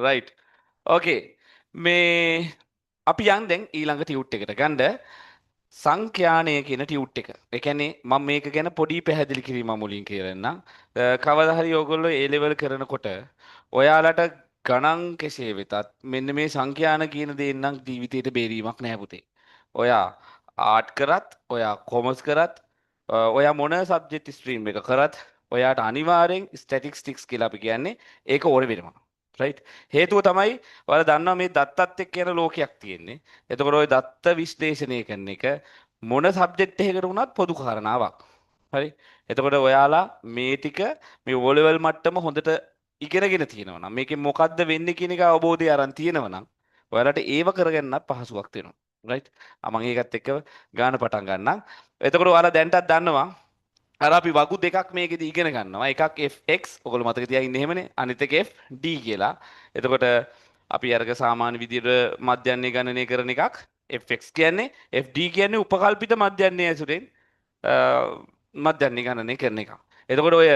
Right. ඕකේ. මේ අපි යන් දැන් ඊළඟ ටියුට් එකට ගන්න සංඛ්‍යානය කියන ටියුට් එක. ඒ කියන්නේ මම මේක ගැන පොඩි පැහැදිලි කිරීමක් මුලින් කියන්නම්. කවදා හරි ඕගොල්ලෝ A level කරනකොට ඔයාලට ගණන් කෙසේ වෙතත් මෙන්න මේ සංඛ්‍යාන කියන දේ නම් ජීවිතේට බේරීමක් නැහැ පුතේ. ඔයා ආර්ට් කරත්, ඔයා කොමර්ස් කරත්, ඔයා මොන සබ්ජෙක්ට් ස්ට්‍රීම් එක කරත් ඔයාට අනිවාර්යෙන් ස්ටැටිස්ටික්ස් කියලා අපි කියන්නේ ඒක ඕනේ වෙනවා. රයිට්. හේතුව තමයි ඔයාලා දන්නවා මේ දත්තත් එක්ක යන ලෝකයක් තියෙන්නේ. එතකොට ওই දත්ත විශ්ලේෂණය කරන එක මොන සබ්ජෙක්ට් එකකට වුණත් පොදු කාරණාවක්. හරි. එතකොට ඔයාලා මේ ටික මේ O level මට්ටම හොඳට ඉගෙනගෙන තියෙනවා නම් මේකෙන් මොකද්ද වෙන්නේ කියන එක අවබෝධය අරන් තියෙනවා නම් ඔයාලට ඒව කරගන්නත් පහසුවක් වෙනවා. රයිට්. මම ඒකත් එක්ක ගාන පටන් ගන්නම්. එතකොට ඔයාලා දැන්ටත් දන්නවා අර අපි වගු දෙකක් මේකෙදි ඉගෙන ගන්නවා. එකක් fx ඔයගොල්ලෝ මතක තියාගන්න එහෙමනේ. අනිත් එක fd කියලා. එතකොට අපි අරක සාමාන්‍ය විදිහට මධ්‍යන්නේ ගණනය කරන එකක් fx කියන්නේ fd කියන්නේ උපකල්පිත මධ්‍යන්නේ ඇසුරෙන් මධ්‍යන්නේ ගණනය කරන එක. එතකොට ඔය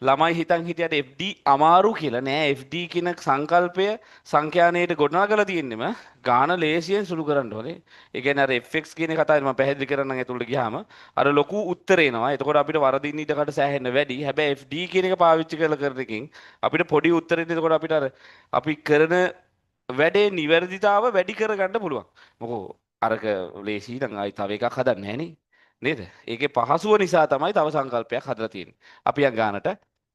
ළමයි හිතන් හිටියට FD අමාරු කියලා නෑ. FD කියන සංකල්පය සංඛ්‍යානයේට ගොඩනගලා තියෙන්නෙම ගාන ලේසියෙන් සුළු කරන්න ඕනේ. ඒ කියන්නේ අර fx කියන කතාවේ මම පැහැදිලි කරන්නම් ඇතුළට ගියාම අර ලොකු උත්තර එනවා. එතකොට අපිට වරදින්න ඊටකට සෑහෙන්න වැඩි. හැබැයි FD කියන එක පාවිච්චි කරලා කරන එකෙන් අපිට පොඩි උත්තරෙත් එතකොට අපිට අර අපි කරන වැඩේ නිවැරදිතාව වැඩි කරගන්න පුළුවන්. මොකෝ අරක ලේසි නම් ආයි තව එකක් හදන්නේ නැහැ නේ. නේද? ඒකේ පහසුව නිසා තමයි තව සංකල්පයක් හදලා තියෙන්නේ. අපි යන් ගානට.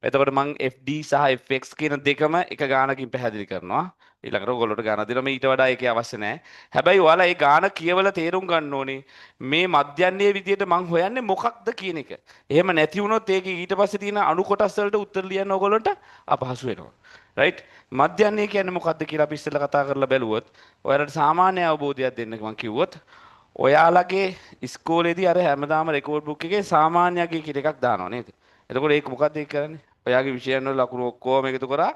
එතකොට මම FD සහ FX කියන දෙකම එක ගානකින් පැහැදිලි කරනවා. ඊළඟට ඔයගොල්ලෝට ගාන දෙනවා. ඊට වඩා ඒකේ අවශ්‍ය නැහැ. හැබැයි ඔයාලා ඒ ගාන කියවලා තේරුම් ගන්න ඕනේ. මේ මධ්‍යන්නේ විදියට මං හොයන්නේ මොකක්ද කියන එක. එහෙම නැති වුණොත් ඒකේ ඊට පස්සේ තියෙන අණු කොටස් වලට උත්තර ලියන්න ඔයගොල්ලන්ට අපහසු වෙනවා. රයිට්? මධ්‍යන්නේ කියන්නේ මොකක්ද කියලා අපි ඉස්සෙල්ලා කතා කරලා බැලුවොත් ඔයාලට සාමාන්‍ය අවබෝධයක් දෙන්න මං කිව්වොත් ඔයාලගේ ඉස්කෝලේදී අර හැමදාම රෙකෝඩ් බුක් එකේ සාමාන්‍යකයේ කියලා එකක් දානවා නේද? එතකොට ඒක මොකද්ද ඒක කරන්නේ? ඔයාගේ විෂයන් වල ලකුණු ඔක්කොම එකතු කරා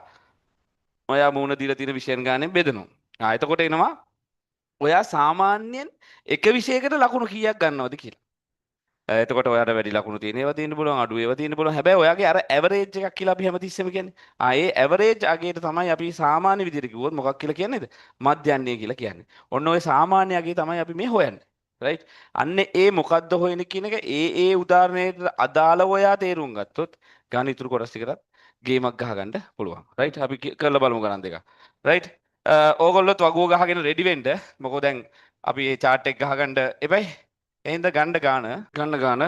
ඔයා මූණ දීලා තියෙන විෂයන් ගානේ බෙදනවා. එතකොට එනවා ඔයා සාමාන්‍යයෙන් එක විෂයකට ලකුණු කීයක් ගන්නවද කියලා. එතකොට ඔයාට වැඩි ලකුණු තියෙන ඒවා තියෙන්න පුළුවන් අඩු ඒවා තියෙන්න පුළුවන්. හැබැයි ඔයාගේ අර ඇවරේජ් එකක් කියලා අපි හැමතිස්සෙම කියන්නේ. ඒ ඇවරේජ් අගයට තමයි අපි සාමාන්‍ය විදිහට කිව්වොත් මොකක් කියලා කියන්නේද? මධ්‍යන්නේ කියලා කියන්නේ. ඔන්න ඔය සාමාන්‍ය අගය තමයි අපි මේ හොයන්නේ. රයිට්. අන්න ඒ මොකද්ද හොයන්නේ කියන එක ඒ උදාහරණයට අදාළව ඔයා තේරුම් ගත්තොත් ගාන ඉතුරු කොටස් ටිකටත් ගේමක් ගහගන්න පුළුවන්. රයිට්. අපි කරලා බලමු ගණන් දෙක. රයිට්. ඕගොල්ලොත් වගුව ගහගෙන රෙඩි වෙන්න. මොකද දැන් අපි මේ chart එක ගහගන්න එපයි. එහෙනම් ගන්න ගාන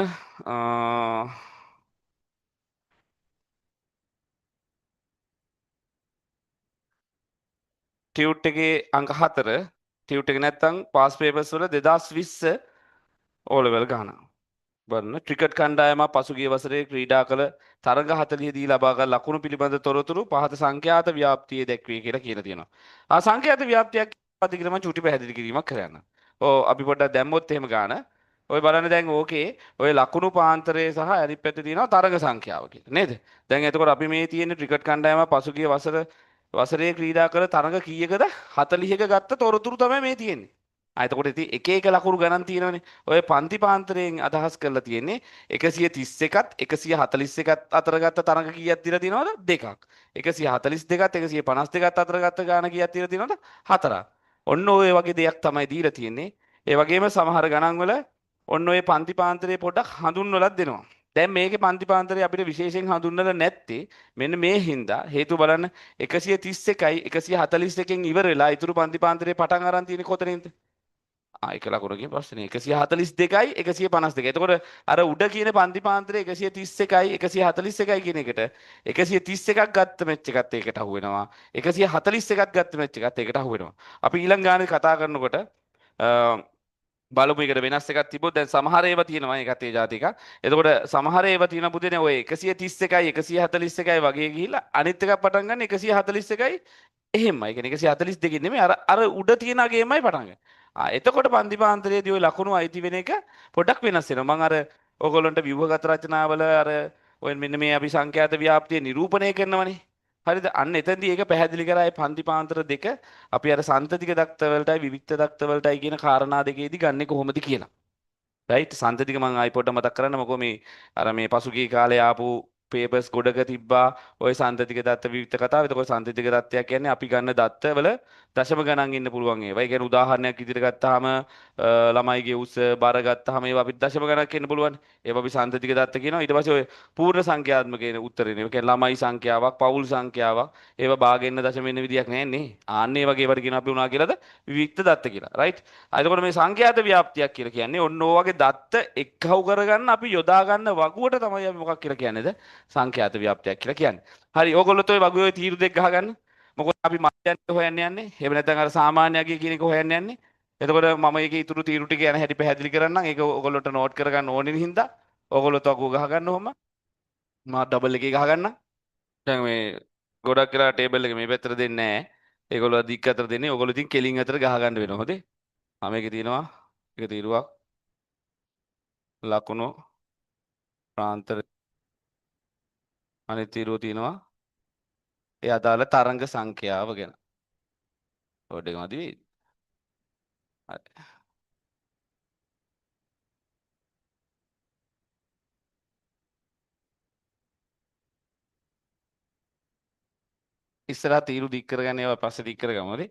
ටියුට් එකේ අංක 4 ටියුට් එක නැත්තම් පාස් පේපර්ස් වල 2020 O level ගාන. බලන්න ක්‍රිකට් කණ්ඩායම පසුගිය වසරේ ක්‍රීඩා කළ තරඟ 40 දී ලබාගත් ලකුණු පිළිබඳ තොරතුරු පහත සංඛ්‍යාත ව්‍යාප්තියේ දැක්වේ කියලා කියලා තියෙනවා. සංඛ්‍යාත ව්‍යාප්තියක් අධිකරණ මම චුටි පැහැදිලි කිරීමක් කරන්න. අපි පොඩ්ඩක් දැම්මොත් එහෙම ගාන. ඔය බලන්න දැන් ඕකේ ඔය ලකුණු පාන්තරය සහ අනිත් පැත්තේ තියෙනවා තරඟ සංඛ්‍යාව කියලා නේද? දැන් එතකොට අපි මේ තියෙන ක්‍රිකට් කණ්ඩායම පසුගිය වසරේ ක්‍රීඩා කළ තරඟ කීයකද 40ක ගත්ත තොරතුරු තමයි මේ තියෙන්නේ. එතකොට ඉතින් එක එක ලකුණු ගණන් තියෙනවනේ. ඔය පන්ති පාන්තරයෙන් අදහස් කරලා තියෙන්නේ 131ත් 141ත් අතර ගත්ත තරඟ කීයක් දීලා තියෙනවද? දෙකක්. 142ත් 152ත් අතර ගත්ත ගාන කීයක් දීලා තියෙනවද? හතරක්. ඔන්න ඔය වගේ දෙයක් තමයි දීලා තියෙන්නේ. ඒ වගේම සමහර ගණන් වල ඔන්න ඔය පන්ති පාන්තරේ පොඩ්ඩක් හඳුන්වලත් දෙනවා. දැන් මේකේ පන්ති පාන්තරේ අපිට විශේෂයෙන් හඳුන්වලා නැත්තේ මෙන්න මේ හින්දා හේතුව බලන්න 131යි 141කින් ඉවර වෙලා ඊතුරු පන්ති පාන්තරේ පටන් අරන් තියෙන්නේ කොතනින්ද? එක ලකුණකින් ප්‍රශ්නේ 142යි 152. එතකොට අර උඩ කියන පන්ති පාන්තරේ 131යි 141යි කියන එකට 131ක් ගත්ත මැච් එකත් ඒකට අහු වෙනවා. 141ක් ගත්ත මැච් එකත් ඒකට අහු වෙනවා. අපි ඊළඟ ගානේ කතා කරනකොට බලමු එකට වෙනස් එකක් තිබ්බොත් දැන් සමහර ඒවා තියෙනවා ඒකත් ඒ જાති එකක්. එතකොට සමහර ඒවා තියෙන පුතේනේ ඔය 131යි 141යි වගේ ගිහිල්ලා අනිත් එකක් පටන් ගන්න 141යි එහෙමයි. ඒ කියන්නේ 142කින් නෙමෙයි අර උඩ තියෙන අගේමයි පටන් ගන්න. එතකොට පන්ති පාන්තරයේදී ওই ලකුණු අයිති වෙන එක පොඩ්ඩක් වෙනස් වෙනවා. මම අර ඕගොල්ලන්ට ව්‍යුහගත රචනාවල අර ඔය මෙන්න මේ අපි සංඛ්‍යාත ව්‍යාප්තිය නිරූපණය කරනවනේ. හරිද? අන්න එතෙන්දී ඒක පැහැදිලි කරා ඒ පන්ති පාන්තර දෙක අපි අර සන්තතික දක්ත වලටයි විවික්ත දක්ත වලටයි කියන කාරණා දෙකේදී ගන්නෙ කොහොමද කියලා. රයිට්? සන්තතික මම ආයි පොඩ්ඩක් මතක් කරන්න මොකෝ මේ අර මේ පසුගිය කාලේ ආපු පේපර්ස් ගොඩක තිබ්බා ඔය සන්තතික දත්ත විවිධ කතාව. එතකොට සන්තතික දත්තයක් කියන්නේ අපි ගන්න දත්තවල දශම ගණන් ඉන්න පුළුවන් ඒවා. ඒ කියන්නේ උදාහරණයක් විදිහට ගත්තාම ළමයිගේ උස බර ගත්තාම ඒවා අපිට දශම ගණනක් එන්න පුළුවන්. ඒවා අපි සන්තතික දත්ත කියනවා. ඊට පස්සේ ඔය පූර්ණ සංඛ්‍යාත්මක කියන උත්තරේනේ. ඒ කියන්නේ ළමයි සංඛ්‍යාවක්, පවුල් සංඛ්‍යාවක් ඒවා බාගෙන්න දශම වෙන්න විදියක් නැහැ නේ. ආන්නේ වගේ ඒවට කියනවා අපි උනා කියලාද විවික්ත දත්ත කියලා. රයිට්. එතකොට මේ සංඛ්‍යාත ව්‍යාප්තියක් කියලා කියන්නේ ඔන්න ඕ වගේ දත්ත එක්කහුව කරගන්න අපි යොදා ගන්න වගුවට තමයි අපි මොකක් කියලා කියන්නේද? සංඛ්‍යාත ව්‍යාප්තියක් කියලා කියන්නේ. හරි. ඕගොල්ලොත් ඔය වගුවේ ඔය තීරු දෙක ගහගන්න. මොකද අපි මධ්‍යන්තය හොයන්න යන්නේ. එහෙම නැත්නම් අර සාමාන්‍ය අගය කියන එක හොයන්න යන්නේ. එතකොට මම ඒකේ ඉතුරු තීරු ටික යන හැටි පැහැදිලි කරන්නම්. ඒක ඕගොල්ලොන්ට නෝට් කරගන්න ඕනේ හින්දා ඕගොල්ලොත් වගුව ගහගන්න ඔහම. මා ඩබල් එකේ ගහගන්න. දැන් මේ ගොඩක් වෙලා ටේබල් එක මේ පැත්තට දෙන්නේ නැහැ. ඒගොල්ලෝ දික් අතර දෙන්නේ. ඕගොල්ලෝ ඉතින් කෙලින් අතර ගහගන්න වෙනවා. හොඳේ. මේකේ තියෙනවා එක තීරුවක් ලකුණු ප්‍රාන්තර අනිත් තීරුව තියෙනවා ඒ අදාළ තරංග සංඛ්‍යාව ගැන. ඔය දෙක මදි වෙයිද? හරි. ඉස්සරහ තීරු දික් කරගන්න ඒවා පස්සේ දික් කරගමු හරි.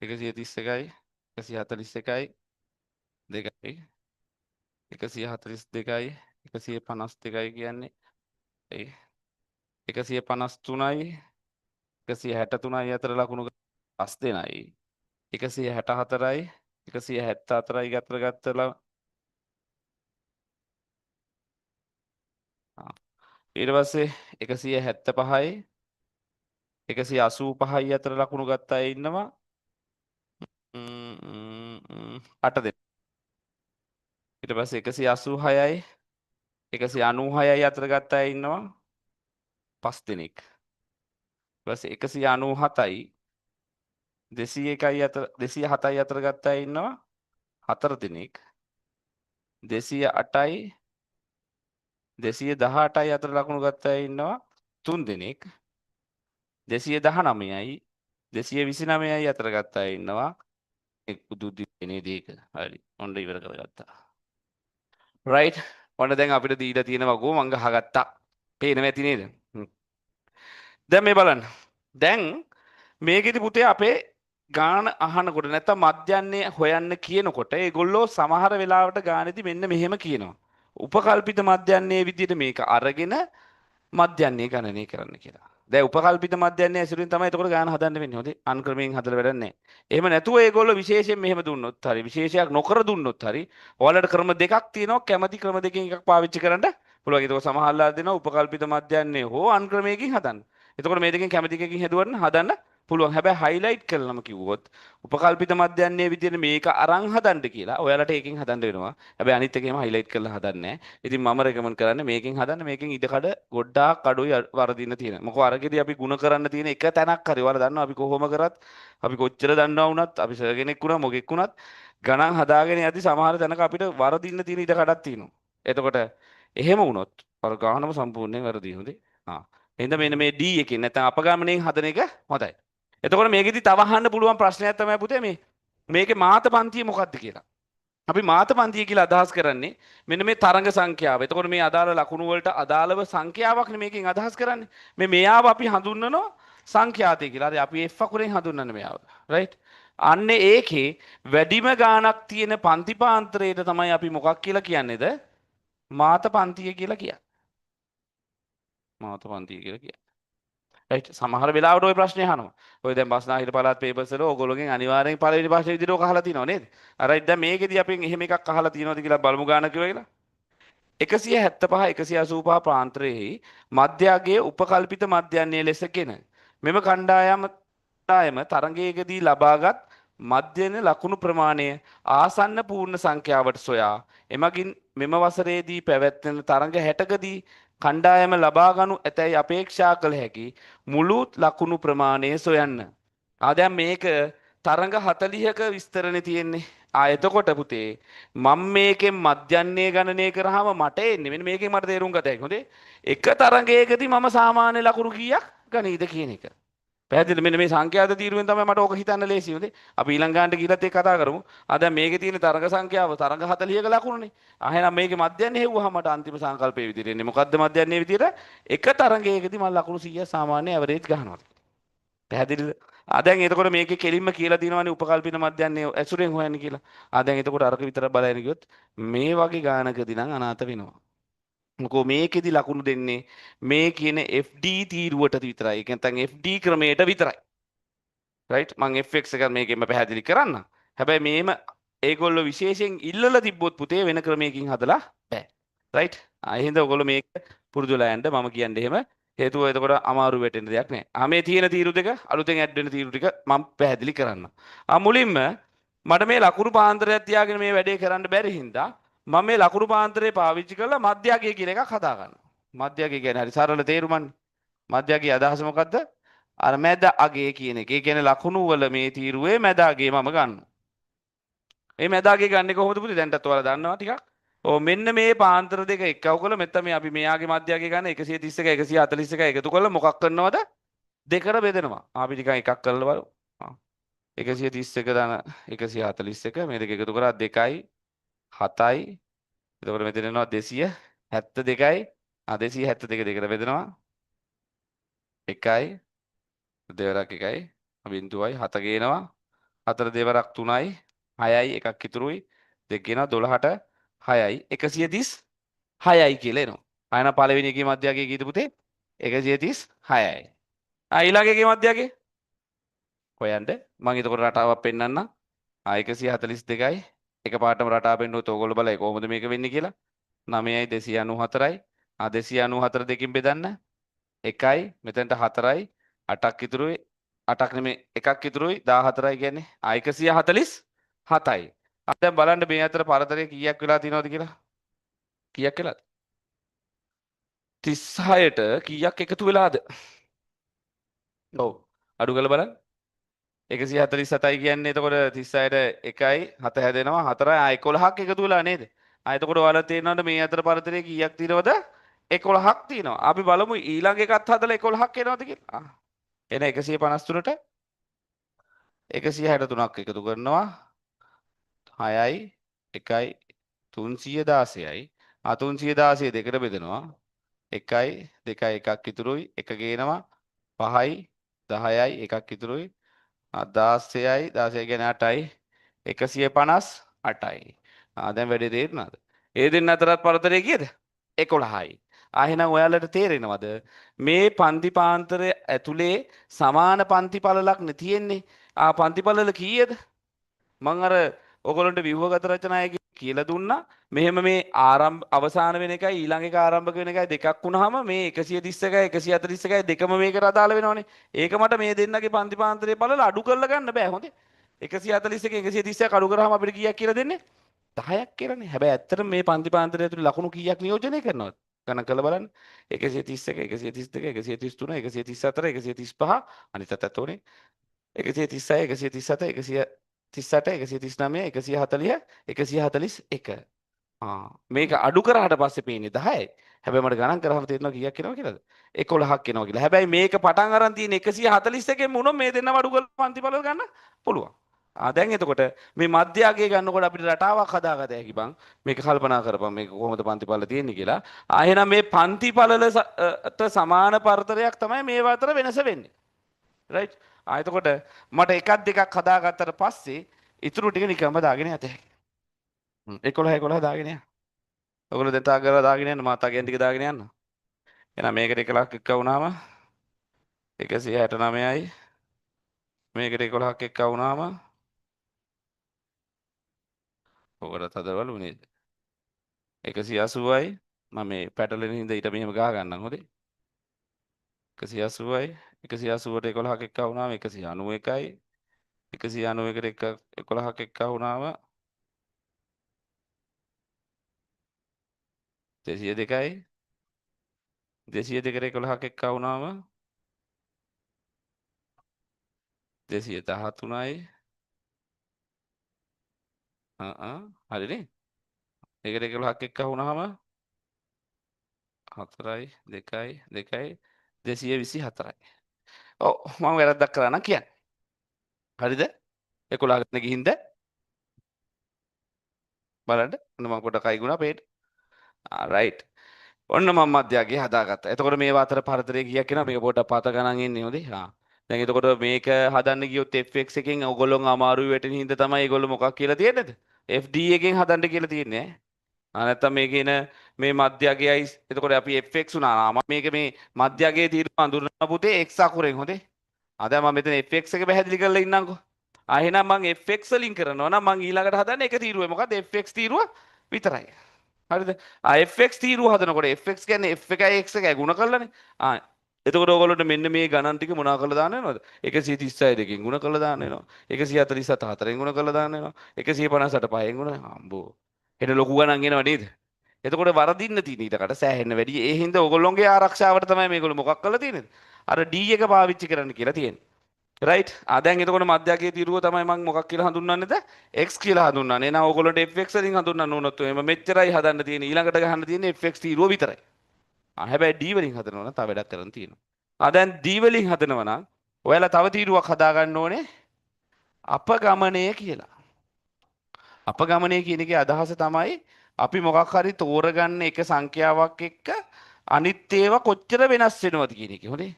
131යි 141යි 2යි 142යි 152යි කියන්නේ ඒ 153යි 163යි අතර ලකුණු 5 දෙනයි 164යි 174යි අතර ගත්තලා ඊට පස්සේ 175යි 185යි අතර ලකුණු ගත්ත අය ඉන්නවා 8 දෙනෙක්. ඊට පස්සේ 186යි 196යි අතර ගත්ත අය ඉන්නවා 5 දෙනෙක්. ඊට පස්සේ 197යි 201යි අතර 207යි අතර ගත්ත අය ඉන්නවා 4 දෙනෙක්. 208යි 218යි අතර ලකුණු ගත්ත අය ඉන්නවා 3 දෙනෙක්. 219යි 229යි අතර ගත්ත අය ඉන්නවා බුදු දිනේ දෙක. හරි. ඔන්න ඉවර කරගත්තා. රයිට්. ඔන්න දැන් අපිට දීලා තියෙන වගුව මං ගහගත්තා. පේනවා ඇති නේද? දැන් මේ බලන්න. දැන් මේකෙදි පුතේ අපේ ගාන අහනකොට නැත්තම් මධ්‍යන්නේ හොයන්න කියනකොට ඒගොල්ලෝ සමහර වෙලාවට ගානේදී මෙන්න මෙහෙම කියනවා. උපකල්පිත මධ්‍යන්නේ විදිහට මේක අරගෙන මධ්‍යන්නේ ගණනය කරන්න කියලා. දැන් උපකල්පිත මධ්‍යන්නේ ඇසුරින් තමයි එතකොට ගාන හදන්න වෙන්නේ. හොඳේ. අන්ක්‍රමයෙන් හදලා වැඩක් නැහැ. එහෙම නැතුව ඒගොල්ලෝ විශේෂයෙන් මෙහෙම දුන්නොත් හරි විශේෂයක් නොකර දුන්නොත් හරි ඔයාලට ක්‍රම දෙකක් තියෙනවා. කැමැති ක්‍රම දෙකෙන් එකක් පාවිච්චි කරන්න පුළුවන්. ඒක සමහරවල් දෙනවා උපකල්පිත මධ්‍යන්නේ හෝ අන්ක්‍රමයකින් හදන්න. එතකොට මේ දෙකෙන් කැමැති එකකින් හදුවන්න හදන්න පුළුවන්. හැබැයි හයිලයිට් කළාම කිව්වොත් උපකල්පිත මධ්‍යන්නේ විදිහට මේක අරන් හදන්න කියලා ඔයාලට ඒකෙන් හදන්න වෙනවා. හැබැයි අනිත් එකේම හයිලයිට් කරලා හදන්නේ නැහැ. ඉතින් මම රෙකමන්ඩ් කරන්නේ මේකෙන් හදන්න. මේකෙන් ඉඩකඩ ගොඩාක් අඩුයි වරදින්න තියෙන. මොකද අරගෙදී අපි ಗುಣ කරන්න තියෙන එක තැනක් හරි ඔයාලා දන්නවා අපි කොහොම කරත් අපි කොච්චර දන්නවා වුණත් අපි සර් කෙනෙක් වුණා මොකෙක් වුණත් ගණන් හදාගෙන යද්දි සමහර තැනක අපිට වරදින්න තියෙන ඉඩකඩක් තියෙනවා. එතකොට එහෙම වුණොත් අර ගානම සම්පූර්ණයෙන් වැරදි. හොඳේ. එහෙනම් මෙන්න මේ D එකෙන් නැත්නම් අපගමණයෙන් හදන එක හොඳයි. එතකොට මේකෙදි තව අහන්න පුළුවන් ප්‍රශ්නයක් තමයි පුතේ මේකේ මාත පන්තිය මොකක්ද කියලා. අපි මාත පන්තිය කියලා අදහස් කරන්නේ මෙන්න මේ තරංග සංඛ්‍යාව. එතකොට මේ අදාළ ලකුණු වලට අදාළව සංඛ්‍යාවක් නේ මේකෙන් අදහස් කරන්නේ. මෙයාව අපි හඳුන්වනවා සංඛ්‍යාතය කියලා. හරි අපි F අකුරෙන් හඳුන්වන්නේ මෙයාව. රයිට්? අන්න ඒකේ වැඩිම ගාණක් තියෙන පන්තිපාන්තරයට තමයි අපි මොකක් කියලා කියන්නේද? මාත පන්තිය කියලා කියන්නේ. මාත පන්තිය කියලා කියන්නේ. රයිට් සමහර වෙලාවට ওই ප්‍රශ්නේ අහනවා. ඔය දැන් බස්නාහිර පළාත් පේපර්ස් වල ඕගොල්ලෝගෙන් අනිවාර්යෙන් පළවෙනි ප්‍රශ්නේ විදිහට ඔක අහලා තියෙනව නේද? රයිට් දැන් මේකෙදි අපි එහෙම එකක් අහලා තියෙනවද කියලා බලමු ගාන කියලා. 175 185 ප්‍රාන්තරයෙහි මධ්‍යගයේ උපකල්පිත මධ්‍යන්නේ ලෙසගෙන මෙම කණ්ඩායම තරඟයකදී ලබාගත් මධ්‍යන ලකුණු ප්‍රමාණය ආසන්න පූර්ණ සංඛ්‍යාවට සොයා එමගින් මෙම වසරේදී පැවැත්වෙන තරඟ 60කදී කණ්ඩායම ලබා ගනු ඇතැයි අපේක්ෂා කළ හැකි මුළු ලකුණු ප්‍රමාණය සොයන්න. දැන් මේක තරඟ 40ක විස්තරනේ තියෙන්නේ. එතකොට පුතේ මම මේකෙන් මධ්‍යන්නේ ගණනය කරාම මට එන්නේ මෙන්න මේකෙන් මට තේරුම් ගත හැකියි. හොඳේ. එක තරඟයකදී මම සාමාන්‍ය ලකුණු කීයක් ගනීද කියන එක. පැහැදිලි මෙන්න මේ සංඛ්‍යාත තීරුවෙන් තමයි මට ඕක හිතන්න ලේසි උනේ. අපි ඊළඟ ගානට ගිහලත් ඒක කතා කරමු. දැන් මේකේ තියෙන තරඟ සංඛ්‍යාව තරඟ 40ක ලකුණුනේ. එහෙනම් මේකේ මධ්‍යන්නේ හෙව්වහම මට අන්තිම සංකල්පයේ විදිහට එන්නේ. මොකද්ද මධ්‍යන්නේ විදිහට? එක තරඟයකදී මම ලකුණු 100 සාමාන්‍ය ඇවරේජ් ගන්නවා. පැහැදිලිද? දැන් එතකොට මේකේ කෙලින්ම කියලා තියෙනවානේ උපකල්පිත මධ්‍යන්නේ ඇසුරෙන් හොයන්නේ කියලා. දැන් එතකොට අරක විතර බලන්න ගියොත් මේ වගේ ගානකදී නම් අනාථ වෙනවා. මොකෝ මේකෙදි ලකුණු දෙන්නේ මේ කියන FD තීරුවට විතරයි. ඒ කියන්නේ FD ක්‍රමයට විතරයි. රයිට් මං FX එක මේකෙම පැහැදිලි කරන්න. හැබැයි මේම ඒගොල්ලෝ විශේෂයෙන් ඉල්ලලා තිබ්බොත් පුතේ වෙන ක්‍රමයකින් හදලා බෑ. රයිට් එහෙනම් ඔයගොල්ලෝ මේක පුරුදුලා යන්න මම කියන්නේ එහෙම හේතුව එතකොට අමාරු වෙටෙන දෙයක් නෑ. මේ තියෙන තීරු දෙක අලුතෙන් ඇඩ් වෙන තීරු ටික මම පැහැදිලි කරන්න. මුලින්ම මට මේ ලකුණු පාන්තරයක් තියාගෙන මේ වැඩේ කරන්න බැරි හින්දා මම මේ ලකුණු පාන්තරේ පාවිච්චි කරලා මධ්‍යගය කියලා එකක් හදා ගන්නවා. මධ්‍යගය කියන්නේ හරි සරල තේරුමන්නේ. මධ්‍යගයේ අදහස මොකද්ද? අර මැද අගේ කියන එක. ඒ කියන්නේ ලකුණු වල මේ තීරුවේ මැද අගේ මම ගන්නවා. මේ මැද අගේ ගන්නේ කොහොමද පුතේ? දැන්ටත් ඔයාලා දන්නවා ටිකක්. මෙන්න මේ පාන්තර දෙක එක්කව කළා මෙතන මේ අපි මෙයාගේ මධ්‍ය අගේ ගන්න 131 141 එකතු කරලා මොකක් කරනවද? දෙකට බෙදෙනවා. අපි ටිකක් එකක් කරලා බලමු. 131 දාන 141 මේ දෙක එකතු කරා 2යි 7යි. එතකොට මෙතන එනවා 272යි. 272 දෙකට බෙදෙනවා. 1යි දෙවරක් 1යි බිඳුවයි 7 ගේනවා 4 දෙවරක් 3යි 6යි එකක් ඉතුරුයි දෙක ගේනවා 12ට 6යි 136යි කියලා එනවා. ආයන පළවෙනි එකේ මධ්‍යගයේ කීයද පුතේ? 136යි. ඊළඟ එකේ මධ්‍යගයේ හොයන්න මම එතකොට රටාවක් පෙන්නන්නම්. 142යි එකපාරටම රටාව පෙන්නුවොත් ඕගොල්ලෝ බලයි කොහොමද මේක වෙන්නේ කියලා. 9යි 294යි 294 දෙකින් බෙදන්න 1යි මෙතනට 4යි 8ක් ඉතුරුයි 8ක් නෙමෙයි එකක් ඉතුරුයි 14යි කියන්නේ 147යි. දැන් බලන්න මේ අතර පරතරය කීයක් වෙලා තියෙනවද කියලා. කීයක් වෙලාද? 36ට කීයක් එකතු වෙලාද? ඔව්. අඩු කරලා බලන්න. 147යි කියන්නේ එතකොට 36ට 1යි 7 හැදෙනවා 4යි 11ක් එකතු වෙලා නේද? එතකොට ඔයාලා තේරෙනවද මේ අතර පරතරය කීයක් තියෙනවද? 11ක් තියෙනවා. අපි බලමු ඊළඟ එකත් හදලා 11ක් එනවද කියලා. එන 153ට 163ක් එකතු කරනවා 6යි 1යි 316යි 316 දෙකට බෙදනවා 1යි 2යි එකක් ඉතුරුයි 1 ගේනවා 5යි 10යි එකක් ඉතුරුයි 16යි 16 කියන්නේ 8යි 158යි. දැන් වැඩේ තේරුණාද? ඒ දෙන්න අතරත් පරතරය කීයද? 11යි. එහෙනම් ඔයාලට තේරෙනවද මේ පන්ති පාන්තරය ඇතුලේ සමාන පන්ති පළලක් නේ තියෙන්නේ. පන්ති පළල කීයද? මං අර ඔයගොල්ලන්ට ව්‍යුහගත රචනායක කියලා දුන්නා. මෙහෙම මේ ආරම්භ අවසාන වෙන එකයි ඊළඟ එක ආරම්භක වෙන එකයි දෙකක් වුණාම මේ 131යි 141යි දෙකම මේකට අදාළ වෙනවනේ. ඒක මට මේ දෙන්නගේ පන්ති පාන්තරය බලලා අඩු කරලා ගන්න බෑ හොඳේ. 141 130ක් අඩු කරාම අපිට කීයක් කියලා දෙන්නේ? 10ක් කියලානේ. හැබැයි ඇත්තටම මේ පන්ති පාන්තරය ඇතුලේ ලකුණු කීයක් නියෝජනය කරනවද? ගණන් කරලා බලන්න. 131 132 133 134 135 අනිත් අතත් ඕනේ. 136 137 138 139 140 141 මේක අඩු කරාට පස්සේ පේන්නේ 10යි. හැබැයි මට ගණන් කරාම තේරෙනවා කීයක් එනවා කියලාද? 11ක් එනවා කියලා. හැබැයි මේක පටන් අරන් තියෙන 141කින් මුණොත් මේ දෙන්නම අඩු කරලා පන්ති බලව ගන්න පුළුවන්. දැන් එතකොට මේ මධ්‍ය අගය ගන්නකොට අපිට රටාවක් හදාගත හැකි බං. මේක කල්පනා කරපන් මේක කොහොමද පන්ති පළ තියෙන්නේ කියලා. එහෙනම් මේ පන්ති පළලට සමාන පරතරයක් තමයි මේවා අතර වෙනස වෙන්නේ. රයිට්? එතකොට මට එකක් දෙකක් හදාගත්තට පස්සේ ඉතුරු ටික නිකම්ම දාගෙන යත හැකියි. 11 11 දාගෙන යන්න. ඔයගොල්ලෝ දැන් තාක් කරලා දාගෙන යන්න මාත් අගයන් ටික දාගෙන යන්න. එහෙනම් මේකට 11ක් එක්ක වුණාම 169යි මේකට 11ක් එක්ක වුණාම ඔකට හදවලු නේද? 180යි මම මේ පැටලෙන හින්දා ඊට මෙහෙම ගහ ගන්නම් හොඳේ. 180යි 180ට 11ක් එක්ක වුණාම 191යි 191ට 11ක් එක්ක වුණාම 202යි 202ට 11ක් එක්ක වුණාම 213යි හරිනේ. ඒකට 11ක් එක්ක වුණාම 4යි 2යි 2යි 224යි. ඔව් මම වැරද්දක් කරා නම් කියන්න. හරිද? 11 ගන්න ගිහින්ද බලන්න. ඔන්න මම පොඩ්ඩක් අයිගුණා පේන්න. රයිට්. ඔන්න මම මධ්‍යගයේ හදාගත්තා. එතකොට මේවා අතර පරතරය කීයක් එනවා? මේක පොඩ්ඩක් පත ගණන් එන්නේ හොඳේ. දැන් එතකොට මේක හදන්න ගියොත් fx එකෙන් ඔයගොල්ලෝ අමාරුයි වැටෙන හින්දා තමයි ඒගොල්ලෝ මොකක් කියලා තියෙන්නේද? fd එකෙන් හදන්න කියලා තියෙන්නේ ඈ. නැත්තම් මේකේ එන මේ මධ්‍යගයයි එතකොට අපි fx උනා. මම මේක මේ මධ්‍යගයේ තීරුව අඳුරන පුතේ x අකුරෙන් හොඳේ. දැන් මම මෙතන fx එක පැහැදිලි කරලා ඉන්නම්කෝ. එහෙනම් මම fx වලින් කරනවා නම් මම ඊළඟට හදන්නේ එක තීරුවේ. මොකද්ද fx තීරුව විතරයි. හරිද? fx තීරුව හදනකොට fx කියන්නේ f එකයි x එකයි ගුණ කරලානේ. එතකොට ඕගොල්ලන්ට මෙන්න මේ ගණන් ටික මොනවා කරලා දාන්න වෙනවද? 136 දෙකෙන් ගුණ කරලා දාන්න වෙනවා. 147 4ෙන් ගුණ කරලා දාන්න වෙනවා. 158 5ෙන් ගුණ අම්බෝ. එන ලොකු ගණන් එනවා නේද? එතකොට වරදින්න තියෙන ඊටකට සෑහෙන්න වැඩි. ඒ හින්දා ඕගොල්ලොන්ගේ ආරක්ෂාවට තමයි මේගොල්ලෝ මොකක් කරලා තියෙන්නේ? අර d එක පාවිච්චි කරන්න කියලා තියෙන්නේ. රයිට්. දැන් එතකොට මධ්‍යගයේ තීරුව තමයි මම මොකක් කියලා හඳුන්වන්නේද? x කියලා හඳුන්වන්නේ. එහෙනම් ඕගොල්ලන්ට fx වලින් හඳුන්වන්න ඕනොත් එහෙම මෙච්චරයි හදන්න තියෙන්නේ. ඊළඟට ගහන්න තියෙන්නේ fx තීරුව විතරයි. හැබැයි d වලින් හදනවා නම් තව වැඩක් කරන්න තියෙනවා. දැන් d වලින් හදනවා නම් ඔයාලා තව තීරුවක් හදාගන්න ඕනේ අපගමනය කියලා. අපගමනය කියන එකේ අදහස තමයි අපි මොකක් හරි තෝරගන්න එක සංඛ්‍යාවක් එක්ක අනිත් ඒවා කොච්චර වෙනස් වෙනවද කියන එක. හොඳේ.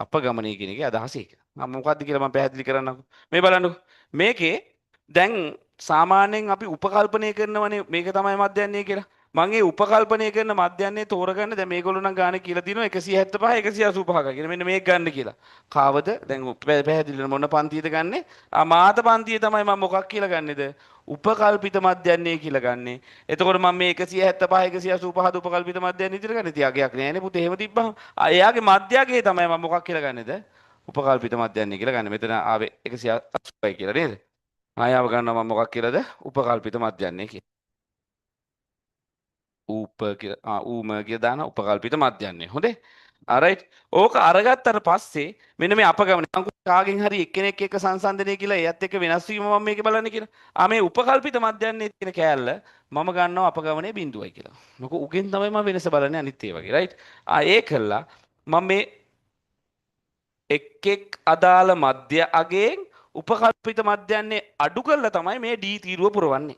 අපගමනය කියන එකේ අදහස ඒක. මොකක්ද කියලා මම පැහැදිලි කරන්නම්කෝ. මේ බලන්නකෝ. මේකේ දැන් සාමාන්‍යයෙන් අපි උපකල්පනය කරනවනේ මේක තමයි මධ්‍යන්නේ කියලා. මම ඒ උපකල්පනය කරන මධ්‍යන්නේ තෝරගන්න දැන් මේගොල්ලෝ නම් ගානේ කියලා තියෙනවා 175 185 කියලා. මෙන්න මේක ගන්න කියලා. කාවද? දැන් පැහැදිලි මොන පන්තියද ගන්නෙ? මාත පන්තිය තමයි මම මොකක් කියලා ගන්නෙද? උපකල්පිත මධ්‍යන්නේ කියලා ගන්නෙ. එතකොට මම මේ 175 185 උපකල්පිත මධ්‍යන්නේ විතර ගන්න තියාගයක් නෑනේ පුතේ. එහෙම තිබ්බහම එයාගේ මධ්‍යගයේ තමයි මම මොකක් කියලා ගන්නෙද? උපකල්පිත මධ්‍යන්නේ කියලා ගන්න. මෙතන ආවේ 180යි කියලා නේද? ආයාව ගන්නවා මම මොකක් කියලාද? උපකල්පිත මධ්‍යන්නේ කියලා. ඌම කියලා දාන උපකල්පිත මධ්‍යන්නේ. හොඳේ. alright. ඕක අරගත්තට පස්සේ මෙන්න මේ අපගමන කාගෙන් හරි එක්කෙනෙක් එක්ක සංසන්දනය කියලා එයත් එක්ක වෙනස් වීම මම මේකේ බලන්නේ කියලා. මේ උපකල්පිත මධ්‍යන්නේ තියෙන කෑල්ල මම ගන්නවා අපගමනේ බිඳුවයි කියලා. මොකද උගෙන් තමයි මම වෙනස බලන්නේ අනිත් ඒ වගේ. right. ඒ කළා මම මේ එක් අදාළ මධ්‍ය අගයෙන් උපකල්පිත මධ්‍යන්නේ අඩු කරලා තමයි මේ D තීරුව පුරවන්නේ.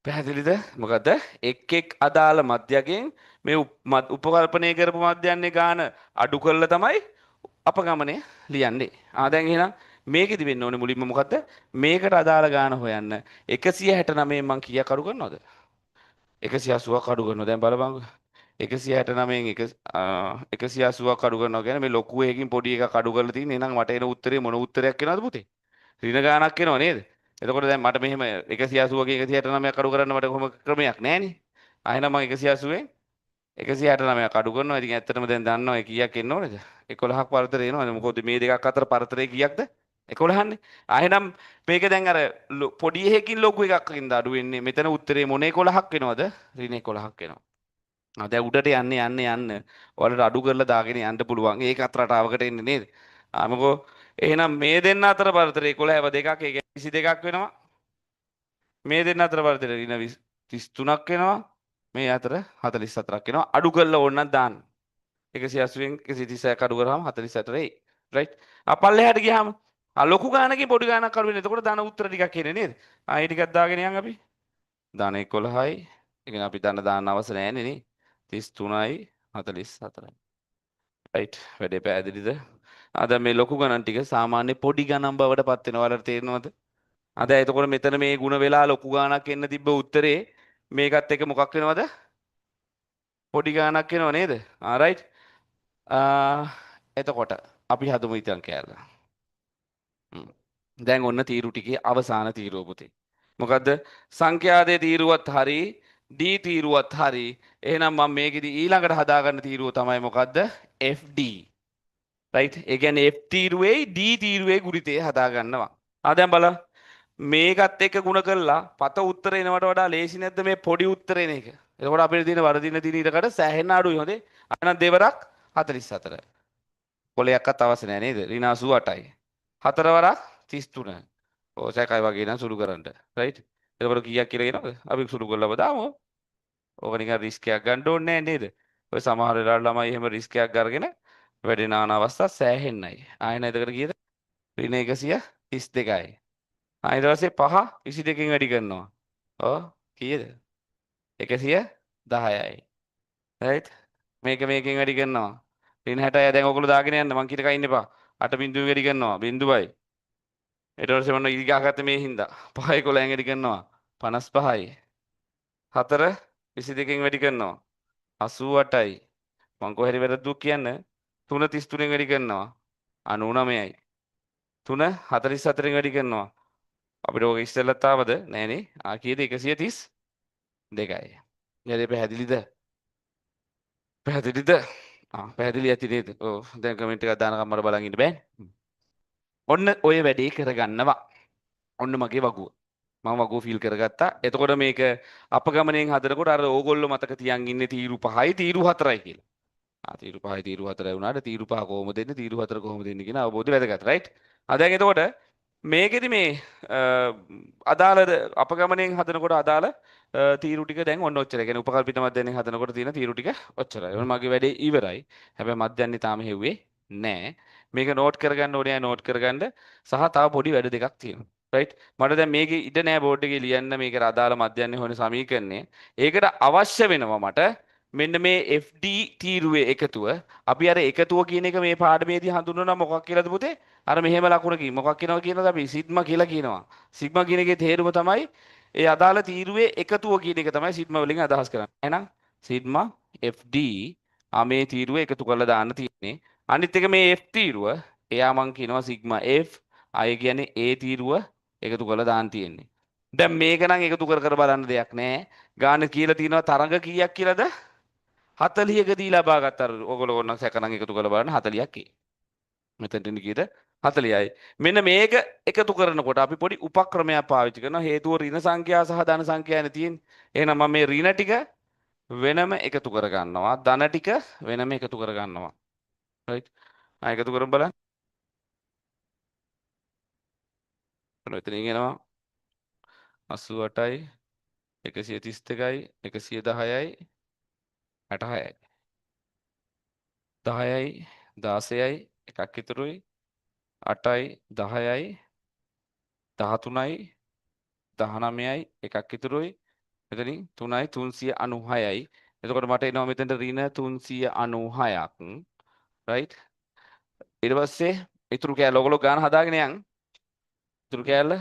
පැහැදිලිද? මොකද එක් අදාළ මධ්‍යයෙන් මේ උපකල්පනය කරපු මධ්‍යන්නේ ගාන අඩු කරලා තමයි අපගමනය ලියන්නේ. දැන් එහෙනම් මේකෙදි වෙන්න ඕනේ මුලින්ම මොකද්ද? මේකට අදාළ ගාන හොයන්න 169 මං කීයක් අඩු කරනවද? 180ක් අඩු කරනවා. දැන් බලපංකෝ. 169න් 180ක් අඩු කරනවා කියන්නේ මේ ලොකු එකකින් පොඩි එකක් අඩු කරලා තියෙන. එහෙනම් මට එන උත්තරේ මොන උත්තරයක් එනවද පුතේ? ඍණ ගානක් එනව නේද? එතකොට දැන් මට මෙහෙම 180කින් 169ක් අඩු කරන්න මට කොහොම ක්‍රමයක් නැහැනේ. එහෙනම් මම 180න් 169ක් අඩු කරනවා. ඉතින් ඇත්තටම දැන් දන්නවා ඒ කීයක් එන්න ඕනේද? 11ක් පරතරය එනවා. මොකද මේ දෙකක් අතර පරතරය කීයක්ද? 11න්නේ. එහෙනම් මේක දැන් අර පොඩි එකකින් ලොකු එකකින් අඩු වෙන්නේ. මෙතන උත්තරේ මොන 11ක් වෙනවද? ඍණ 11ක් වෙනවා. දැන් උඩට යන්න ඔයාලට අඩු කරලා දාගෙන යන්න පුළුවන්. ඒක අතරටාවකට එන්නේ නේද? මොකෝ එහෙනම් මේ දෙන්න අතර පරතරය 11 දෙකක් ඒ කියන්නේ 22ක් වෙනවා. මේ දෙන්න අතර පරතරය ඍණ 33ක් වෙනවා. මේ අතර 44ක් වෙනවා. අඩු කරලා ඕනනම් දාන්න. 180න් 136ක් අඩු කරාම 44 එයි. රයිට්. පල්ලෙහාට ගියාම ලොකු ගානකින් පොඩි ගානක් අඩු වෙන. එතකොට දාන උත්තර ටිකක් එන්නේ නේද? ඒ ටිකක් දාගෙන යන් අපි. දාන 11යි. ඒ කියන්නේ අපි දාන්න අවශ්‍ය නැහැ නේ. 33යි 44යි. රයිට්. වැඩේ පැහැදිලිද? දැන් මේ ලොකු ගණන් ටික සාමාන්‍ය පොඩි ගණන් බවට පත් වෙනවා. ඔයාලට තේරෙනවද? එතකොට මෙතන මේ ಗುಣ වෙලා ලොකු ගානක් එන්න තිබ්බ උත්තරේ මේකත් එක මොකක් වෙනවද? පොඩි ගානක් වෙනව නේද? රයිට්. එතකොට අපි හදමු ඉතින් කෑල්ල. දැන් ඔන්න තීරු ටිකේ අවසාන තීරුව පුතේ. මොකද්ද? සංඛ්‍යාදේ තීරුවත් හරි D තීරුවත් හරි. එහෙනම් මම මේකෙදි ඊළඟට හදාගන්න තීරුව තමයි මොකද්ද? FD. රයිට්. ඒ කියන්නේ F තීරුවේ D තීරුවේ ගුණිතය හදාගන්නවා. දැන් බලන්න. මේකත් එක්ක ಗುಣ කළා පත උත්තර එනවට වඩා ලේසි නැද්ද මේ පොඩි උත්තර එන එක? එතකොට අපිට තියෙන වර්ධින දින ඊටකට සෑහෙන අඩුයි හොඳේ. අන්න දෙවරක් 44. කොලයක්වත් අවශ්‍ය නැහැ නේද? ඍණ 88යි. හතර වරක් 33. ඔය සැකයි වගේ නම් සුළු කරන්න. රයිට්. එතකොට කීයක් කියලා එනවද? අපි සුළු කරලා දාමු. ඕක නිකන් රිස්ක් එකක් ගන්න ඕනේ නැහැ නේද? ඔය සමහර වෙලාවට ළමයි එහෙම රිස්ක් එකක් අරගෙන වැඩෙන ආන අවස්ථා සෑහෙන්නයි. ආයෙන එතකොට කීයද? ඍණ 132යි. ඊට පස්සේ 5 22කින් වැඩි කරනවා. ඔව් කීයද? 110යි. right? මේකෙන් වැඩි කරනවා. ඍණ 60යි. දැන් ඔයගොල්ලෝ දාගෙන යන්න මං කීට කයින් එපා. 8 බිඳුවෙන් වැඩි කරනවා. බිඳුවයි. ඊට පස්සේ මොන ඊ ගහගත්ත මේ හින්දා 5 11න් වැඩි කරනවා. 55යි. 4 22කින් වැඩි කරනවා. 88යි. මං කොහේරි වැරද්දක් කියන්න 3 33න් වැඩි කරනවා. 99යි. 3 44න් වැඩි කරනවා. අපිට ඕක ඉස්සෙල්ලත් ආවද නෑනේ. කීයද? 132යි. ඊට පැහැදිලිද? පැහැදිලිද? පැහැදිලි ඇති නේද? ඔව් දැන් කමෙන්ට් එකක් දානකම් මට බලන් ඉන්න බෑනේ. ඔන්න ඔය වැඩේ කරගන්නවා. ඔන්න මගේ වගුව. මම වගුව ෆීල් කරගත්තා. එතකොට මේක අපගමණයෙන් හදනකොට අර ඕගොල්ලෝ මතක තියන් ඉන්නේ තීරු 5යි තීරු 4යි කියලා. තීරු 5යි තීරු 4යි වුණාට තීරු 5 කොහොමද දෙන්නේ තීරු 4 කොහොමද දෙන්නේ කියන අවබෝධය වැදගත් රයිට්. දැන් එතකොට මේකෙදි මේ අදාළ අපගමණයෙන් හදනකොට අදාළ තීරු ටික දැන් ඔන්න ඔච්චරයි. කියන්නේ උපකල්පිත මධ්‍යයන්යෙන් හදනකොට තියෙන තීරු ටික ඔච්චරයි. ඔන්න මගේ වැඩේ ඉවරයි. හැබැයි මධ්‍යයන්ේ තාම හෙව්වේ නෑ. මේක නෝට් කරගන්න ඕනේ නෝට් කරගන්න සහ තව පොඩි වැඩ දෙකක් තියෙනවා. රයිට්. මට දැන් මේකේ ඉඩ නෑ බෝඩ් එකේ ලියන්න මේකට අදාළ මධ්‍යයන්ේ හොයන සමීකරණය. ඒකට අවශ්‍ය වෙනවා මට මෙන්න මේ FD තීරුවේ එකතුව. අපි අර එකතුව කියන එක මේ පාඩමේදී හඳුන්වනවා මොකක් කියලාද පුතේ? අර මෙහෙම ලකුණකින් මොකක් කියනවා කියනද අපි සිග්මා කියලා කියනවා. සිග්මා කියන එකේ තේරුම තමයි ඒ අදාළ තීරුවේ එකතුව කියන එක තමයි සිග්මා වලින් අදහස් කරන්නේ. එහෙනම් සිග්මා FD මේ තීරුවේ එකතු කරලා දාන්න තියෙන්නේ. අනිත් එක මේ F තීරුව එයා මං කියනවා සිග්මා F අය කියන්නේ A තීරුව එකතු කරලා දාන්න තියෙන්නේ. දැන් මේක නම් එකතු කර කර බලන්න දෙයක් නෑ. ගාන කියලා තියෙනවා තරඟ කීයක් කියලාද? 40ක දී ලබා ගත්ත අර ඔයගොල්ලෝ ඕනනම් සැකනම් එකතු කරලා බලන්න 40ක් ඒ. මෙතනට ඉන්නේ කීයද? 40යි. මෙන්න මේක එකතු කරනකොට අපි පොඩි උපක්‍රමයක් පාවිච්චි කරනවා. හේතුව ඍණ සංඛ්‍යා සහ ධන සංඛ්‍යානේ තියෙන්නේ. එහෙනම් මම මේ ඍණ ටික වෙනම එකතු කර ගන්නවා. ධන ටික වෙනම එකතු කර ගන්නවා. right? එකතු කරමු බලන්න. මෙතනින් එනවා 88යි 132යි 110යි 66යි 10යි 16යි එකක් ඉතුරුයි 8යි 10යි 13යි 19යි එකක් ඉතුරුයි මෙතනින් 3යි 396යි එතකොට මට එනවා මෙතනට ඍණ 396ක් right ඊට පස්සේ ඉතුරු කෑල්ල ඔයගොල්ලෝ ගාන හදාගෙන යන් ඉතුරු කෑල්ල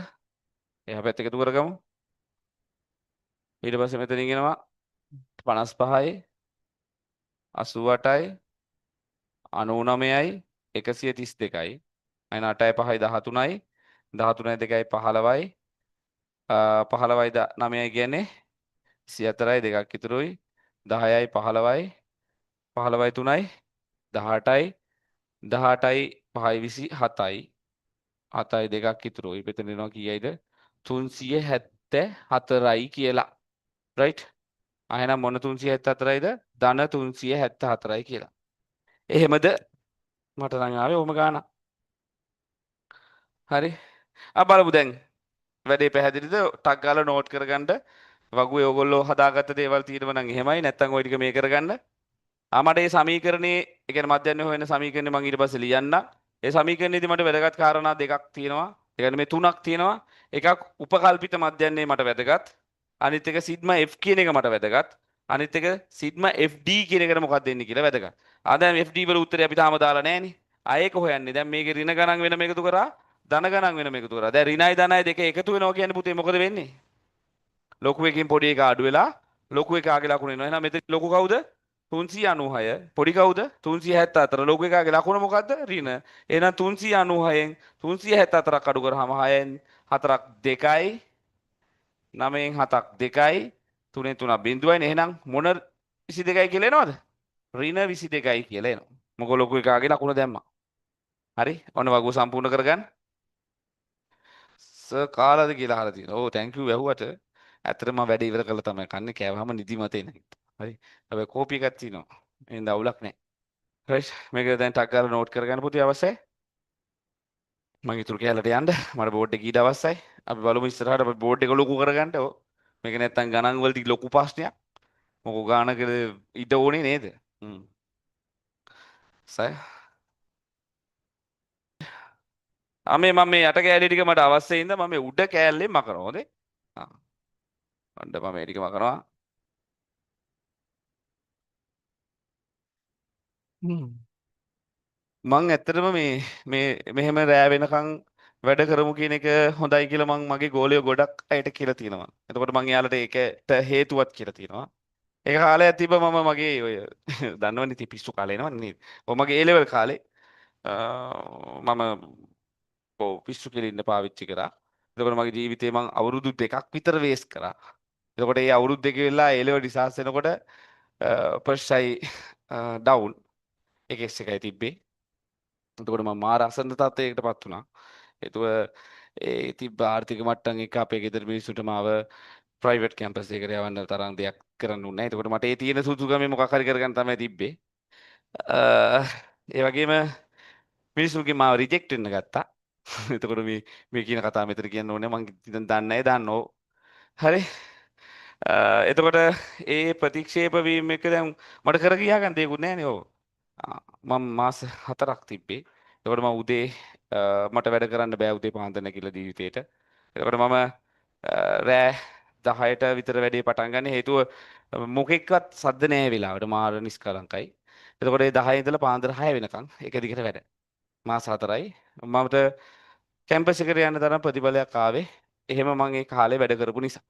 එහා පැත්ත එකතු කරගමු ඊට පස්සේ මෙතනින් එනවා 55යි 88යි 99යි 132යි අයින 8යි 5යි 13යි 13යි 2යි 15යි 15යි 9යි කියන්නේ 24යි දෙකක් ඉතුරුයි 10යි 15යි 15යි 3යි 18යි 18යි 5යි 27යි 7යි දෙකක් ඉතුරුයි මෙතන එනවා කීයයිද 374යි කියලා රයිට් එහෙනම් මොන 374යිද ධන 374යි කියලා එහෙමද මට නම් ආවේ ඔහම ගානක් හරි බලමු දැන් වැඩේ පැහැදිලිද ටක් ගාලා නෝට් කරගන්න වගුවේ ඔයගොල්ලෝ හදාගත්ත දේවල් තියෙනවා නම් එහෙමයි නැත්නම් ওই ටික මේ කරගන්න මට මේ සමීකරණේ ඒ කියන්නේ මධ්‍යන්නේ හොයන සමීකරණේ මම ඊට පස්සේ ලියන්න ඒ සමීකරණේදී මට වැදගත් කාරණා දෙකක් තියෙනවා ඒ කියන්නේ මේ තුනක් තියෙනවා එකක් උපකල්පිත මධ්‍යන්නේ මට වැදගත් අනිත් එක සිග්මා F කියන එක මට වැදගත් අනිත් එක සිග්මා FD කියන එකට මොකක්ද දෙන්නේ කියලා වැදගත් දැන් FD වල උත්තරේ අපි තාම දාලා නැහනේ ඒක හොයන්නේ දැන් මේකේ ඍණ ගණන් වෙනම එකතු කරා ධන ගණන් වෙනම එකතු කරා දැන් ඍණයි ධනයි දෙක එකතු වෙනවා කියන්නේ පුතේ මොකද වෙන්නේ ලොකු එකකින් පොඩි එක අඩු වෙලා ලොකු එකාගේ ලකුණ එනවා එහෙනම් මෙතන ලොකු කවුද 396 පොඩි කවුද 374 ලොකු එකාගේ ලකුණ මොකද්ද ඍණ එහෙනම් 396න් 374ක් අඩු කරාම 6න් 4ක් 2යි 9න් 7ක් 2යි 3න් 3ක් බිඳුවයිනේ එහෙනම් මොන 22යි කියලා එනවද ඍණ 22යි කියලා එනවා මොකද ලොකු එකාගේ ලකුණ දැම්මා හරි ඔන්න වගුව සම්පූර්ණ කරගන්න සර් කාලාද කියලා අහලා තියෙනවා ඕ තැන්ක් යූ වැහුවට ඇත්තටම මම වැඩ ඉවර කළා තමයි කන්නේ කෑවහම නිදිමත එන හරි හැබැයි කෝපි එකක් තියෙනවා එහෙනම් අවුලක් නැහැ රයිට් මේක දැන් ටක් ගාලා නෝට් කරගන්න පුතේ අවශ්‍යයි මම ඉතුරු කැලට යන්න මට බෝඩ් එක ඊට අවශ්‍යයි අපි බලමු ඉස්සරහට අපි බෝඩ් එක ලොකු කරගන්න ඕ මේක නැත්තම් ගණන් වලදී ලොකු ප්‍රශ්නයක් මොකෝ ගානක ඉඩ ඕනේ නේද සය මම මේ යට කෑලි ටික මට අවශ්‍ය හින්දා මම මේ උඩ කෑල්ලේ මකනවා හොඳේ. ආ අන්න මම මේ ටික මකනවා. හ්ම්. මං ඇත්තටම මේ මෙහෙම රෑ වෙනකන් වැඩ කරමු කියන එක හොඳයි කියලා මං මගේ ගෝලයෝ ගොඩක් අයට කියලා තියෙනවා. එතකොට මං එයාලට ඒකට හේතුවක් කියලා තියෙනවා. ඒක කාලයක් තිබ්බ මම මගේ ඔය දන්නවනේ ඉතින් පිස්සු කාලේ එනවනේ නේද? ඔය මගේ A level කාලේ මම පිස්සු කෙලින්න පාවිච්චි කරා. එතකොට මගේ ජීවිතේ මං අවුරුදු දෙකක් විතර වේස්ට් කරා. එතකොට ඒ අවුරුදු දෙක වෙලා A level රිසර්ච් වෙනකොට පර්සයි ඩවුන් එකස් එකයි තිබ්බේ. එතකොට මම මාර අසන්න තත්ත්වයකටපත් වුණා. ඒතුව ඒ තිබ්බ ආර්ථික මට්ටම් එක අපේ ගෙදර මිනිස්සුන්ට මාව ප්‍රයිවට් කැම්පස් එකකට යවන්න තරම් දෙයක් කරන්න උන්නේ නැහැ. එතකොට මට ඒ තියෙන සුදුසුකම මොකක් හරි කරගන්න තමයි තිබ්බේ. ඒ වගේම මිනිස්සුන්ගේ මාව රිජෙක්ට් වෙන්න ගත්තා. එතකොට මේ කියන කතාව මෙතන කියන්න ඕනේ මං ඉතින් දන්නේ නැහැ දන්නෝ. හරි. එතකොට ඒ ප්‍රතික්ෂේප වීම එක දැන් මට කර කියා ගන්න දෙයක්වත් නැහැ නේ. ඔව්. මම මාස 4ක් තිබ්බේ. එතකොට මම උදේ මට වැඩ කරන්න බෑ උදේ පාන්දර නැගිටලා ජීවිතේට. එතකොට මම රෑ 10ට විතර වැඩේ පටන් ගන්න හේතුව මොකෙක්වත් සද්ද නැහැ වෙලාවට මාර නිස්කලංකයි. එතකොට ඒ 10 ඉඳලා පාන්දර 6 වෙනකන් එක දිගට වැඩ. මාස 4යි. මමට කැම්පස් එකට යන්න තරම් ප්‍රතිඵලයක් ආවේ එහෙම මම ඒ කාලේ වැඩ කරපු නිසා.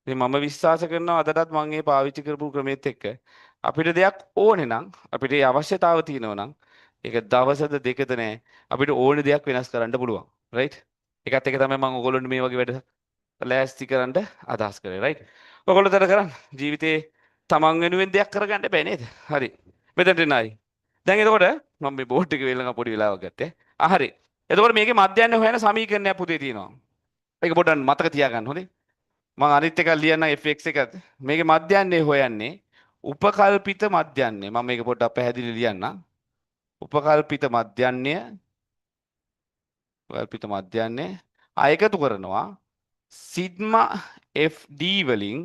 ඉතින් මම විශ්වාස කරනවා අදටත් මම මේ පාවිච්චි කරපු ක්‍රමෙත් එක්ක අපිට දෙයක් ඕනේ නම් අපිට ඒ අවශ්‍යතාව තියෙනවා නම් ඒක දවසද දෙකද නෑ අපිට ඕනේ දෙයක් වෙනස් කරන්න පුළුවන් රයිට් ඒකත් එක තමයි මම ඔයගොල්ලන්ට මේ වගේ වැඩ ලෑස්ති කරන්න අදහස් කරේ රයිට් ඔයගොල්ලෝතර කරන්න ජීවිතේ තමන් වෙනුවෙන් දෙයක් කරගන්න බෑ නේද හරි මෙතනට එනයි දැන් එතකොට මම මේ බෝඩ් එක වෙලඟ පොඩි වෙලාවක් ගත්තේ හරි එතකොට මේකේ මධ්‍යයන් හොයන සමීකරණයක් පුතේ තියෙනවා ඒක පොඩ්ඩක් මතක තියාගන්න හොඳේ මම අනිත් එකක් ලියන්න fx එක මේකේ මධ්‍යයන්නේ හොයන්නේ උපකල්පිත මධ්‍යයන්නේ මම මේක පොඩ්ඩක් පැහැදිලි ලියන්නම් උපකල්පිත මධ්‍යයන්නේ උපකල්පිත මධ්‍යයන්නේ එකතු කරනවා සිග්මා fd වලින්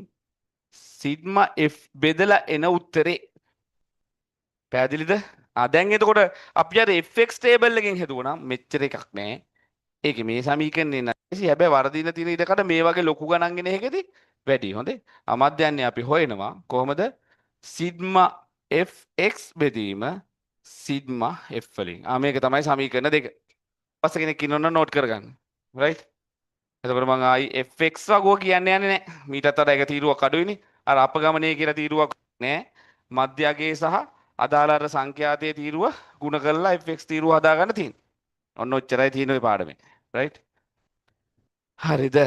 සිග්මා f බෙදලා එන උත්තරේ පැහැදිලිද දැන් එතකොට අපි අර fx ටේබල් එකෙන් හදුවනම් මෙච්චර එකක් නෑ ඒක මේ සමීකරණේ නැසි හැබැයි වර්ධින තියෙන ඉඩකට මේ වගේ ලොකු ගණන් එන එකෙදි වැඩි හොඳේ අමධ්‍යයන්නේ අපි හොයනවා කොහොමද සිග්මා fx බෙදීම සිග්මා f වලින් මේක තමයි සමීකරණ දෙක පස්සේ කෙනෙක් ඉන්නවනම් නෝට් කරගන්න රයිට් එතකොට මම ආයි fx වගෝ කියන්න යන්නේ නැහැ මීටත් වඩා එක තීරුවක් අඩුයිනේ අර අපගමනයේ කියලා තීරුවක් නැහැ මධ්‍යගයේ සහ අදාළ අර සංඛ්‍යාතයේ තීරුව ಗುಣ කරලා fx තීරුව හදාගන්න තියෙනවා ඔන්න ඔච්චරයි තියෙන ඔය පාඩමේ රයිට් හරිද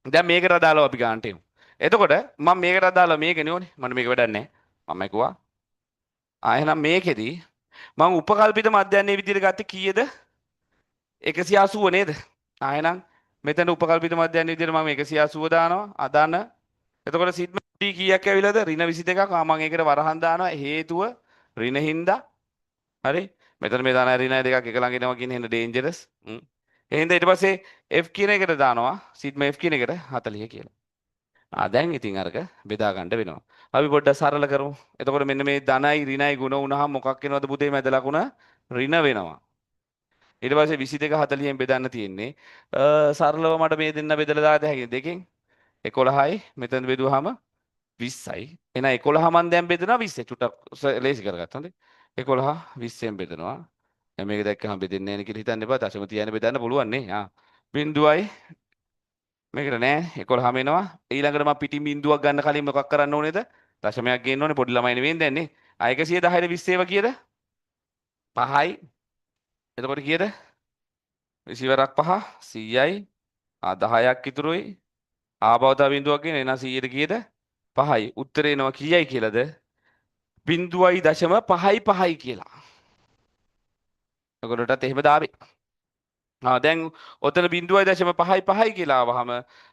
දැන් මේකට අදාළව අපි ගන්නට එමු එතකොට මම මේකට අදාළව මේකනේ ඕනේ මම මේක වැඩක් නැහැ මම කිව්වා එහෙනම් මේකෙදි මම උපකල්පිත මධ්‍යයන්නේ විදිහට ගත්තේ කීයද 180 නේද එහෙනම් මෙතන උපකල්පිත මධ්‍යයන්නේ විදිහට මම 180 දානවා අදාන එතකොට සිග්මා d කීයක් ඇවිල්ලාද ඍණ 22ක් මම ඒකට වරහන් දානවා හේතුව ඍණ හින්දා හරි මෙතන මේ දාන ඍණ දෙකක් එක ළඟ එනවා කියන්නේ එහෙනම් ඩේන්ජරස් එහෙනම් ඊට පස්සේ f කියන එකට දානවා සිග්මා f කියන එකට 40 කියලා දැන් ඉතින් අරක බෙදා ගන්න වෙනවා. අපි පොඩ්ඩක් සරල කරමු. එතකොට මෙන්න මේ ධනයි ඍණයි ගුණ වුණාම මොකක් වෙනවද පුතේ මැද ලකුණ ඍණ වෙනවා. ඊට පස්සේ 22 40ෙන් බෙදන්න තියෙන්නේ. සරලව මට මේ දෙන්න බෙදලා දාන්න හැකියි දෙකෙන් 11යි මෙතන බෙදුවාම 20යි. එහෙනම් 11 මන් දැන් බෙදනවා 20. චුට්ටක් ලේසි කරගත්තා හොඳේ. 11 20ෙන් බෙදනවා. දැන් මේක දැක්කම බෙදෙන්නේ නැහැ නේ කියලා හිතන්න එපා. දශම තියාගෙන බෙදන්න පුළුවන් නේ. බිඳුවයි මේකට නෑ 11ම එනවා ඊළඟට මම පිටින් බිඳුවක් ගන්න කලින් මොකක් කරන්න ඕනේද දශමයක් ගේන්න ඕනේ පොඩි ළමයි නෙවෙයි දැන්නේ 110ට 20 ඒවා කීයද 5යි එතකොට කීයද 20 වරක් 5 100යි 10ක් ඉතුරුයි ආපහු තව බිඳුවක් ගේන එහෙනම් 100ට කීයද 5යි උත්තරේ එනවා කීයයි කියලාද 0.5යි කියලා ඔයගොල්ලෝටත් එහෙම දාවේ දැන් ඔතන 0.5යි කියලා ආවහම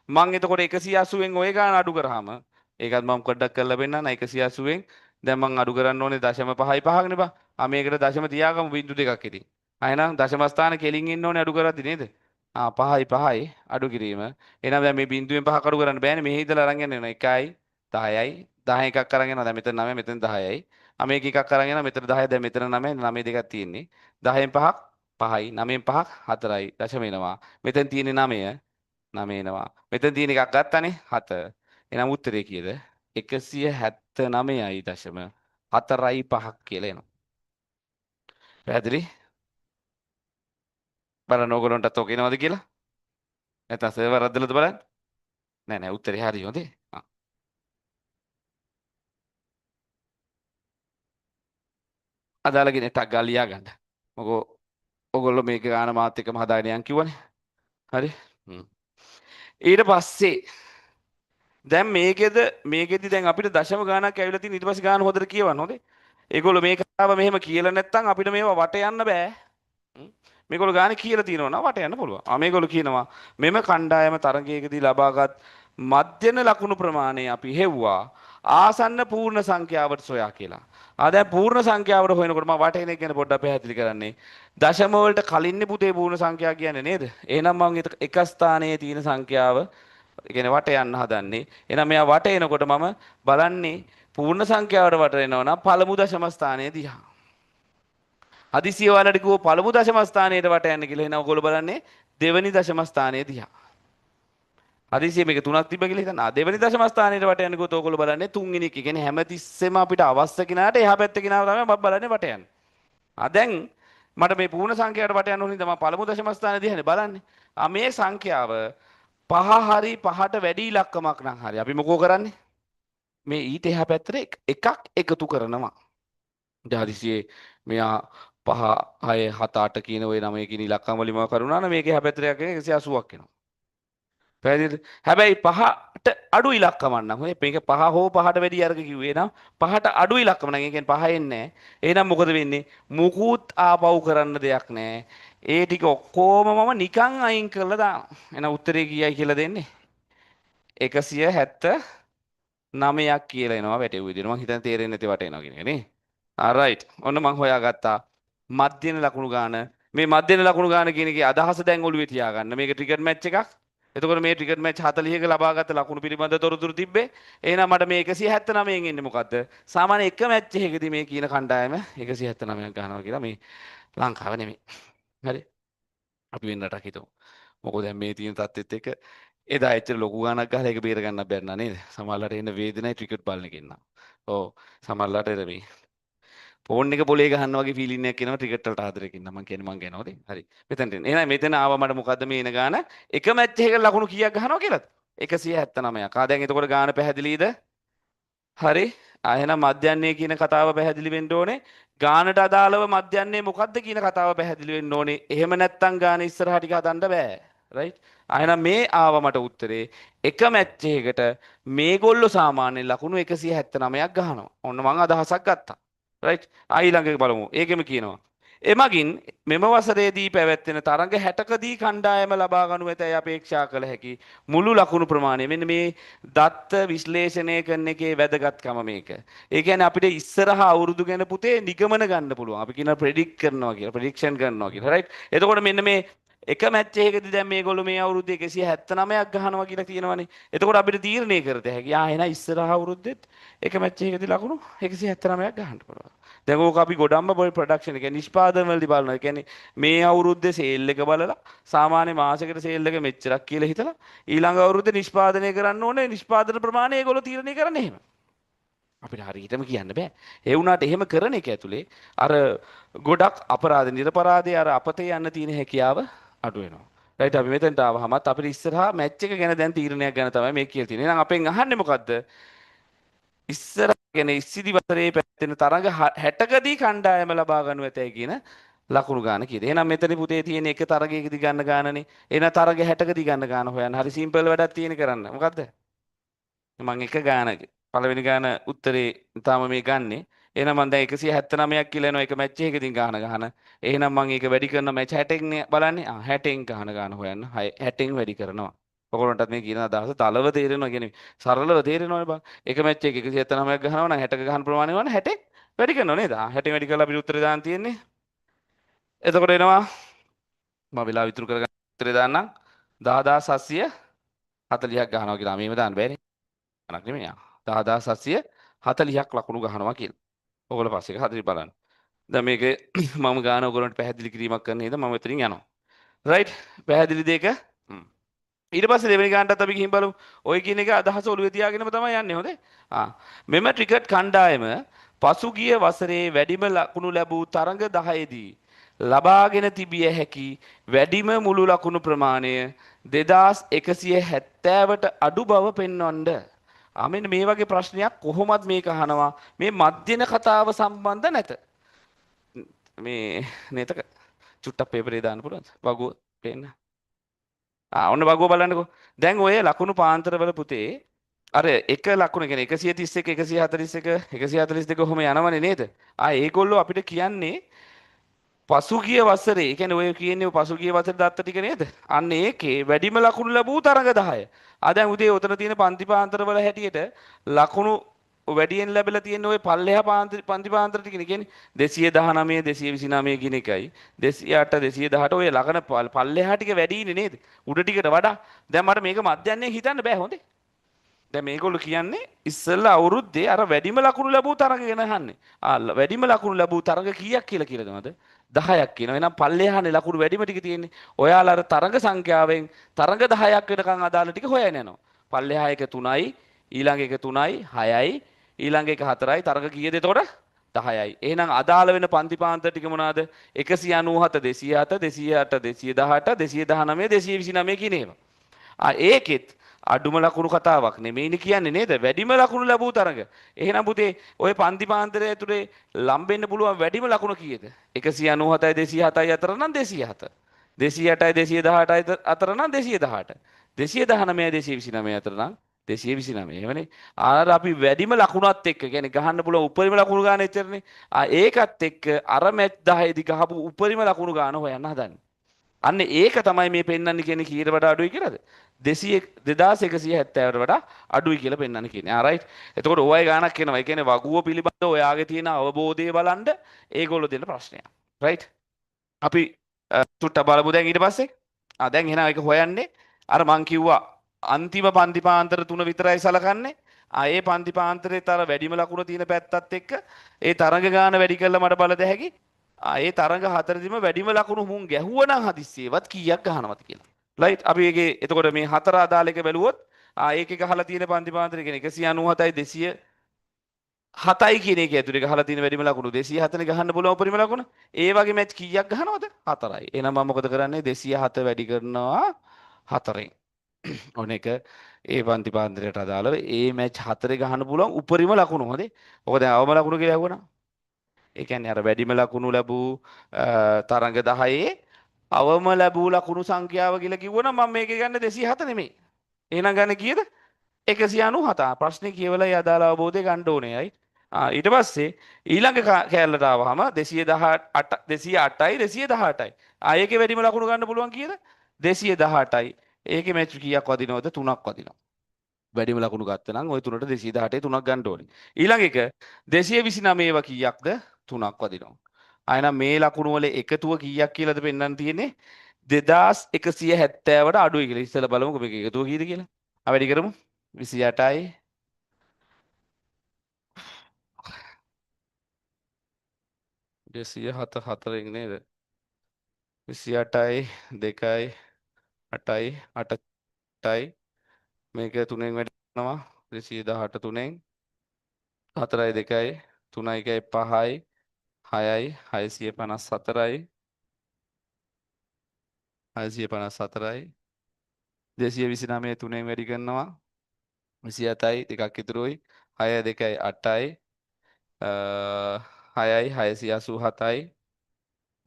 මම එතකොට 180න් ওই ගාන අඩු කරාම ඒකත් මම පොඩ්ඩක් කරලා පෙන්නන්න 180න් දැන් මම අඩු කරන්න ඕනේ 0.5යි 5ක්නේ බා. මේකට දශම තියාගමු බිංදු දෙකක් ඉතින්. එහෙනම් දශම ස්ථාන කෙලින් ඉන්න ඕනේ අඩු කරද්දි නේද? 5යි අඩු කිරීම. එහෙනම් දැන් මේ බිංදුවෙන් 5ක් අඩු කරන්න බෑනේ. මෙහි ඉඳලා අරන් යන්න වෙනවා 1යි 10යි 10 එකක් අරන් යනවා. දැන් මෙතන 9 මෙතන 10යි. මේක එකක් අරන් යනවා මෙතන 10යි දැන් මෙතන 9 9 දෙකක් තියෙන්නේ. 10න් 5ක් 5යි 9න් 5ක් 4යි දශම එනවා. මෙතෙන් තියෙන්නේ 9 9 එනවා. මෙතෙන් තියෙන එකක් ගත්තානේ 7. එහෙනම් උත්තරේ කීයද? 179යි දශම 4යි 5ක් කියලා එනවා. පැහැදිලි? බලන්න ඕගොල්ලන්ටත් ඔක එනවද කියලා? නැත්නම් සර්වර් අද්දලාද බලන්න? නෑ නෑ උත්තරේ හරි හොඳේ. අදාළගෙන ටක් ගාලා ලියා ගන්න. මොකෝ ඔයගොල්ලෝ මේක ගාන මාත් එක්කම හදාගෙන යන් කිව්වනේ. හරි? හ්ම්. ඊට පස්සේ දැන් මේකෙදි දැන් අපිට දශම ගානක් ඇවිල්ලා තියෙන ඊට පස්සේ ගාන හොදට කියවන්න හොඳේ. ඒගොල්ලෝ මේ කතාව මෙහෙම කියලා නැත්නම් අපිට මේවා වට යන්න බෑ. මේගොල්ලෝ ගානේ කියලා තියෙනවා නම් වට යන්න පුළුවන්. මේගොල්ලෝ කියනවා මෙම කණ්ඩායම තරගයකදී ලබාගත් මධ්‍යන ලකුණු ප්‍රමාණය අපි හෙව්වා ආසන්න පූර්ණ සංඛ්‍යාවට සොයා කියලා. දැන් පූර්ණ සංඛ්‍යාවට හොයනකොට මම වටේන එක ගැන පොඩ්ඩක් පැහැදිලි කරන්නේ. දශම වලට කලින්නේ පුතේ පූර්ණ සංඛ්‍යා කියන්නේ නේද? එහෙනම් මම එක ස්ථානයේ තියෙන සංඛ්‍යාව කියන්නේ වට යන්න හදන්නේ. එහෙනම් මෙයා වට එනකොට මම බලන්නේ පූර්ණ සංඛ්‍යාවට වට එනවා නම් පළමු දශම ස්ථානයේ දිහා. හදිසිය ඔයාලට කිව්ව පළමු දශම ස්ථානයට වට යන්න කියලා. එහෙනම් ඔයගොල්ලෝ බලන්නේ දෙවෙනි දශම ස්ථානයේ දිහා. හදිසිය මේක තුනක් තිබ්බ කියලා හිතන්න. දෙවෙනි දශම ස්ථානයට වට යන්න කිව්වොත් ඔයගොල්ලෝ බලන්නේ තුන්වෙනි එක. කියන්නේ හැමතිස්සෙම අපිට අවශ්‍ය කිනාට එහා පැත්තේ කිනාව තමයි මම බලන්නේ වට යන්නේ. දැන් මට මේ පූර්ණ සංඛ්‍යාවට වට යන්න ඕනේ නම් පළමු දශම ස්ථානයේ දිහානේ බලන්නේ. මේ සංඛ්‍යාව පහ හරි පහට වැඩි ඉලක්කමක් නම් හරි. අපි මොකෝ කරන්නේ? මේ ඊට එහා පැත්තට එකක් එකතු කරනවා. හදිසියේ මෙයා 5 6 7 8 කියන ওই 9 කියන ඉලක්කම් වලින් මම කරුණා නම් මේකේ එහා පැත්තට යන්නේ 180ක් එනවා. පැහැදිලිද? හැබැයි 5ට අඩු ඉලක්කමක් නම් හොඳේ මේක 5 හෝ 5ට වැඩි අරක කිව්වේ නම් 5ට අඩු ඉලක්කම නම් ඒ කියන්නේ 5 එන්නේ නැහැ. එහෙනම් මොකද වෙන්නේ? මුකුත් ආපහු කරන්න දෙයක් නැහැ. ඒ ටික ඔක්කොම මම නිකන් අයින් කරලා දානවා. එහෙනම් උත්තරේ කීයයි කියලා දෙන්නේ? 179ක් කියලා එනවා වැටෙව් විදියට. මං හිතන්නේ තේරෙන්නේ නැති වට එනවා කියන එක නේ. alright. ඔන්න මං හොයාගත්තා. මධ්‍යන ලකුණු ගාන. මේ මධ්‍යන ලකුණු ගාන කියන එකේ අදහස දැන් ඔළුවේ තියාගන්න. මේක ක්‍රිකට් මැච් එකක්. එතකොට මේ ක්‍රිකට් මැච් 40ක ලබාගත් ලකුණු පිළිබඳ තොරතුරු තිබ්බේ. එහෙනම් මට මේ 179න් එන්නේ මොකද්ද? සාමාන්‍ය එක මැච් එකකදී මේ කියන කණ්ඩායම 179ක් ගන්නවා කියලා මේ ලංකාව නෙමෙයි. හරි. අපි වෙන රටක් හිතමු. මොකද දැන් මේ තියෙන තත්ත්වෙත් එක්ක එදා එච්චර ලොකු ගාණක් ගහලා ඒක බේර ගන්න බැරි නා නේද? සමහරලාට එන වේදනයි ක්‍රිකට් බලන එකෙන් නම්. ඔව් සමහරලාට එර මේ ෆෝන් එක පොලේ ගහනවා වගේ ෆීලින් එකක් එනවා ක්‍රිකට් වලට ආදරයකින් නම් මං කියන්නේ මං කියනවා නේ. හරි. මෙතනට එන්න. එහෙනම් මෙතන ආවා මට මොකද්ද මේ එන ගාණ? එක මැච් එකක ලකුණු කීයක් ගහනවා කියලාද? 179ක්. දැන් එතකොට ගාණ පැහැදිලිද? හරි. එහෙනම් මධ්‍යන්නේ කියන කතාව පැහැදිලි වෙන්න ඕනේ. ගානට අදාළව මධ්‍යන්නේ මොකද්ද කියන කතාව පැහැදිලි වෙන්න ඕනේ. එහෙම නැත්තම් ගාන ඉස්සරහා ටික හදන්න බෑ. රයිට්. එහෙනම් මේ ආව මට උත්තරේ එක මැච් එකකට මේගොල්ලෝ සාමාන්‍යයෙන් ලකුණු 179ක් ගහනවා. ඔන්න මම අදහසක් ගත්තා. රයිට්. ඊළඟට බලමු. ඒකෙම කියනවා. එමගින් මෙම වසරේදී පැවැත්වෙන තරඟ 60කදී කණ්ඩායම ලබා ගනු ඇතැයි අපේක්ෂා කළ හැකි මුළු ලකුණු ප්‍රමාණය. මෙන්න මේ දත්ත විශ්ලේෂණය කරන එකේ වැදගත්කම මේක. ඒ කියන්නේ අපිට ඉස්සරහා අවුරුදු ගැන පුතේ නිගමන ගන්න පුළුවන්. අපි කියන ප්‍රෙඩික්ට් කරනවා කියලා, ප්‍රෙඩික්ෂන් කරනවා කියලා. රයිට්. එතකොට මෙන්න මේ එක මැච් එකකදී දැන් මේගොල්ලෝ මේ අවුරුද්දේ 179ක් ගහනවා කියලා කියනවනේ. එතකොට අපිට තීරණය කරත හැකි. එහෙනම් ඉස්සරහා අවුරුද්දෙත් එක මැච් එකකදී ලකුණු 179ක් ගහන්න පුළුවන්. දැන් ඕක අපි ගොඩම්ම බොයි ප්‍රොඩක්ෂන් එක නිෂ්පාදන වලදී බලනවා. ඒ කියන්නේ මේ අවුරුද්දේ සේල් එක බලලා සාමාන්‍ය මාසයකට සේල් එක මෙච්චරක් කියලා හිතලා ඊළඟ අවුරුද්දේ නිෂ්පාදනය කරන්න ඕනේ. නිෂ්පාදන ප්‍රමාණය ඒගොල්ලෝ තීරණය කරන්නේ එහෙම. අපිට හරියටම කියන්න බෑ. ඒ වුණාට එහෙම කරන එක ඇතුලේ අර ගොඩක් අපරාධ නිරපරාධය අර අපතේ යන්න තියෙන හැකියාව අඩු වෙනවා. රයිට් අපි මෙතෙන්ට ආවහමත් අපිට ඉස්සරහා මැච් එක ගැන දැන් තීරණයක් ගන්න තමයි මේ කියලා තියෙන්නේ. එහෙනම් අපෙන් අහන්නේ මොකද්ද? ඉස්සර ගැන ඉස්සිදි වසරේ පැවැත්වෙන තරඟ 60කදී කණ්ඩායම ලබා ගනු ඇතැයි කියන ලකුණු ගාන කීයද? එහෙනම් මෙතන පුතේ තියෙන එක තරගයකදී ගන්න ගානනේ. එහෙනම් තරග 60කදී ගන්න ගාන හොයන්න. හරි සිම්පල් වැඩක් තියෙන කරන්න. මොකද්ද? මම එක ගානක පළවෙනි ගාන උත්තරේ තාම මේ ගන්නෙ. එහෙනම් මම දැන් 179ක් කියලා එනවා එක මැච් එකකදී ගහන. එහෙනම් මම ඒක වැඩි කරන මැච් 60න් නේ බලන්නේ. 60න් ගාන හොයන්න. 60න් වැඩි කරනවා. ඔයගොල්ලන්ටත් මේ කියන අදහස තලව තේරෙනවා කියන්නේ සරලව තේරෙනවනේ බං. එක මැච් එකක 179ක් ගහනවා නම් 60ක ගහන ප්‍රමාණය වань 60 වැඩි කරනවා නේද? 60 වැඩි කරලා අපිට උත්තරේ දාන්න තියෙන්නේ. එතකොට එනවා මම වෙලාව ඉතුරු කරගන්න උත්තරේ දාන්නම් 10740ක් ගහනවා කියලා. මේව දාන්න බෑනේ. අනක් නෙමෙයි. 10740ක් ලකුණු ගහනවා කියලා. ඔයගොල්ලෝ පස්සේ එක හතරි බලන්න. දැන් මේක මම ගාන ඔයගොල්ලන්ට පැහැදිලි කිරීමක් කරන්න හේද මම එතනින් යනවා. රයිට් පැහැදිලි දෙක. ඊට පස්සේ දෙවෙනි ගානටත් අපි ගිහින් බලමු. ඔය කියන එක අදහස ඔළුවේ තියාගෙනම තමයි යන්නේ හොඳේ. මෙම ක්‍රිකට් කණ්ඩායම පසුගිය වසරේ වැඩිම ලකුණු ලැබූ තරඟ 10දී ලබාගෙන තිබිය හැකි වැඩිම මුළු ලකුණු ප්‍රමාණය 2170ට අඩු බව පෙන්වන්නද. මෙන්න මේ වගේ ප්‍රශ්නයක් කොහොමත් මේක අහනවා මේ මධ්‍යන කතාව සම්බන්ධ නැත. මේ නේතක චුට්ටක් පේපරේ දාන්න පුළුවන්ද? වගුව පේන්න. ඔන්න වගුව බලන්නකෝ. දැන් ඔය ලකුණු පාන්තරවල පුතේ අර එක ලකුණ කියන්නේ 131 141 142 කොහොම යනවනේ නේද? ඒගොල්ලෝ අපිට කියන්නේ පසුගිය වසරේ, ඒ කියන්නේ ඔය කියන්නේ පසුගිය වසරේ දත්ත ටික නේද? අන්න ඒකේ වැඩිම ලකුණු ලැබූ තරඟ 10. දැන් උදේ උතන තියෙන පන්ති පාන්තරවල හැටියට ලකුණු වැඩියෙන් ලැබිලා තියෙන ওই පල්ලෙහා පන්ති පාන්තර ටිකනේ කියන්නේ 219 229 කියන එකයි 208 218 ඔය ලගන පල්ලෙහා ටික වැඩිනේ නේද? උඩ ටිකට වඩා. දැන් මට මේක මධ්‍යන්නේ හිතන්න බෑ හොඳේ. දැන් මේගොල්ලෝ කියන්නේ ඉස්සෙල්ලා අවුරුද්දේ අර වැඩිම ලකුණු ලැබූ තරඟ ගැන අහන්නේ. වැඩිම ලකුණු ලැබූ තරඟ කීයක් කියලා කියලා දෙනවද? 10ක් කියනවා. එහෙනම් පල්ලෙහානේ ලකුණු වැඩිම ටික තියෙන්නේ. ඔයාලා අර තරඟ සංඛ්‍යාවෙන් තරඟ 10ක් වෙනකන් අදාළ ටික හොයන්න යනවා. පල්ලෙහා එක 3යි, ඊළඟ එක 3යි, 6යි, ඊළඟ එක 4යි, තරඟ කීයද එතකොට? 10යි. එහෙනම් අදාළ වෙන පන්ති පාන්තර ටික මොනවාද? 197 207 208 218 219 229 කියන ඒවා. ඒකෙත් අඩුම ලකුණු කතාවක් නෙමෙයිනේ කියන්නේ නේද? වැඩිම ලකුණු ලැබූ තරඟ. එහෙනම් පුතේ ඔය පන්ති පාන්තරය ඇතුලේ ලම්බෙන්න පුළුවන් වැඩිම ලකුණ කීයද? 197යි 207යි අතර නම් 207. 208යි 218යි අතර නම් 218. 219යි 229 අතර නම් 229. එහෙමනේ. අපි වැඩිම ලකුණත් එක්ක කියන්නේ ගහන්න පුළුවන් උපරිම ලකුණු ගන්න එච්චරනේ. ඒකත් එක්ක අර මැච් 10 දී ගහපු උපරිම ලකුණු ගන්න හොයන්න හදන්නේ. අන්න ඒක තමයි මේ පෙන්වන්නේ කියන්නේ කීයට වඩා අඩුයි කියලාද? 200 2170ට වඩා අඩුයි කියලා පෙන්වන්නේ කියන්නේ. රයිට්. එතකොට ඔයයි ගානක් එනවා. ඒ කියන්නේ වගුව පිළිබඳව ඔයාගේ තියෙන අවබෝධය බලන්න ඒගොල්ලෝ දෙන ප්‍රශ්නයක්. රයිට්. අපි චුට්ටක් බලමු දැන් ඊට පස්සේ. දැන් එහෙනම් ඒක හොයන්නේ අර මං කිව්වා අන්තිම පන්ති පාන්තර 3 විතරයි සලකන්නේ. ඒ පන්ති පාන්තරේ තර වැඩිම ලකුණ තියෙන පැත්තත් එක්ක ඒ තරඟ ගාන වැඩි කරලා මට බලද හැකි. ඒ තරඟ හතරදිම වැඩිම ලකුණු මුන් ගැහුවනම් හදිස්සියවත් කීයක් ගහනවද කියලා. රයිට් අපි ඒකේ එතකොට මේ හතර අදාළ එක බැලුවොත් ඒකේ ගහලා තියෙන පන්ති පාන්තරය කියන්නේ 197යි 207යි කියන එක ඇතුලේ ගහලා තියෙන වැඩිම ලකුණු 207නේ ගහන්න පුළුවන් උපරිම ලකුණ. ඒ වගේ මැච් කීයක් ගහනවද? 4යි. එහෙනම් මම මොකද කරන්නේ 207 වැඩි කරනවා 4ෙන්. ඔන්න එක ඒ පන්ති පාන්තරයට අදාළව ඒ මැච් 4 ගහන්න පුළුවන් උපරිම ලකුණු හොඳේ. ඔක දැන් අවම ලකුණු කියලා ඇහුවනම් ඒ කියන්නේ අර වැඩිම ලකුණු ලැබූ තරඟ 10ේ අවම ලැබූ ලකුණු සංඛ්‍යාව කියලා කිව්වනම් මම මේකේ ගන්න 207 නෙමෙයි. එහෙනම් ගන්න කීයද? 197. ප්‍රශ්නේ කියවලා ඒ අදාළ අවබෝධය ගන්න ඕනේයි. ඊට පස්සේ ඊළඟ කෑල්ලට ආවහම 218 208යි 218යි. ඒකේ වැඩිම ලකුණු ගන්න පුළුවන් කීයද? 218යි. ඒකේ මැච් කීයක් වදිනවද? 3ක් වදිනවා. වැඩිම ලකුණු ගත්ත නම් ওই 3ට 218 3ක් ගන්න ඕනේ. ඊළඟ එක 229 ඒවා කීයක්ද? 3ක් වදිනවා. ආයෙනම් මේ ලකුණු වල එකතුව කීයක් කියලාද පෙන්වන්න තියෙන්නේ? 2170ට අඩුයි කියලා. ඉස්සෙල්ලා බලමුකෝ මේක එකතුව කීයද කියලා. වැඩි කරමු. 28යි 207 4න් නේද? 28යි 2යි 8යි 8යි මේක 3ෙන් වැඩි කරනවා 218 3ෙන් 4යි 2යි 3යි 1යි 5යි 6යි 654යි 654යි 229 3ෙන් වැඩි කරනවා 27යි දෙකක් ඉතුරුයි 6 2යි 8යි 6යි 687යි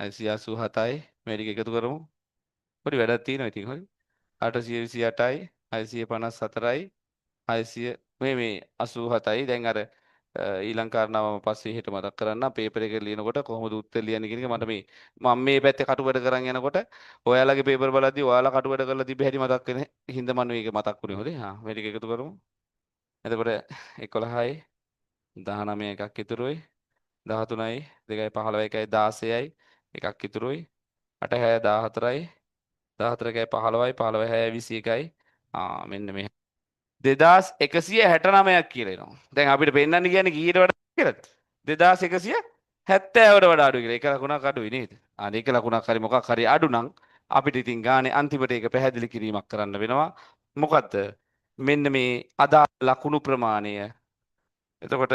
687යි මේ ටික එකතු කරමු පොඩි වැඩක් තියෙනවා ඉතින් හරි 828යි 654යි 600 මේ 87යි දැන් අර ඊළඟ කාරණාවම පස්සේ හෙට මතක් කරන්න පේපර් එකේ ලියනකොට කොහොමද උත්තර ලියන්නේ කියන එක මට මේ මම මේ පැත්තේ කටුවැඩ කරන් යනකොට ඔයාලගේ පේපර් බලද්දි ඔයාලා කටුවැඩ කරලා තිබ්බ හැටි මතක් වෙන හින්දා මම මේක මතක් වුණේ හොඳේ මේ ටික එකතු කරමු එතකොට 11යි 19 එකක් ඉතුරුයි 13යි 2යි 15යි 1යි 16යි එකක් ඉතුරුයි 8 6 14යි 14 1යි 15යි 15 6 21යි මෙන්න මේ 2169ක් කියලා එනවා. දැන් අපිට පෙන්වන්න කියන්නේ කීයට වඩා කියලාද? 2169. 70ට වඩා අඩුයි කියලා. එක ලකුණක් අඩුයි නේද? අනේ එක ලකුණක් හරි මොකක් හරි අඩු නම් අපිට ඉතින් ගානේ අන්තිමට ඒක පැහැදිලි කිරීමක් කරන්න වෙනවා. මොකද්ද? මෙන්න මේ අදාළ ලකුණු ප්‍රමාණය. එතකොට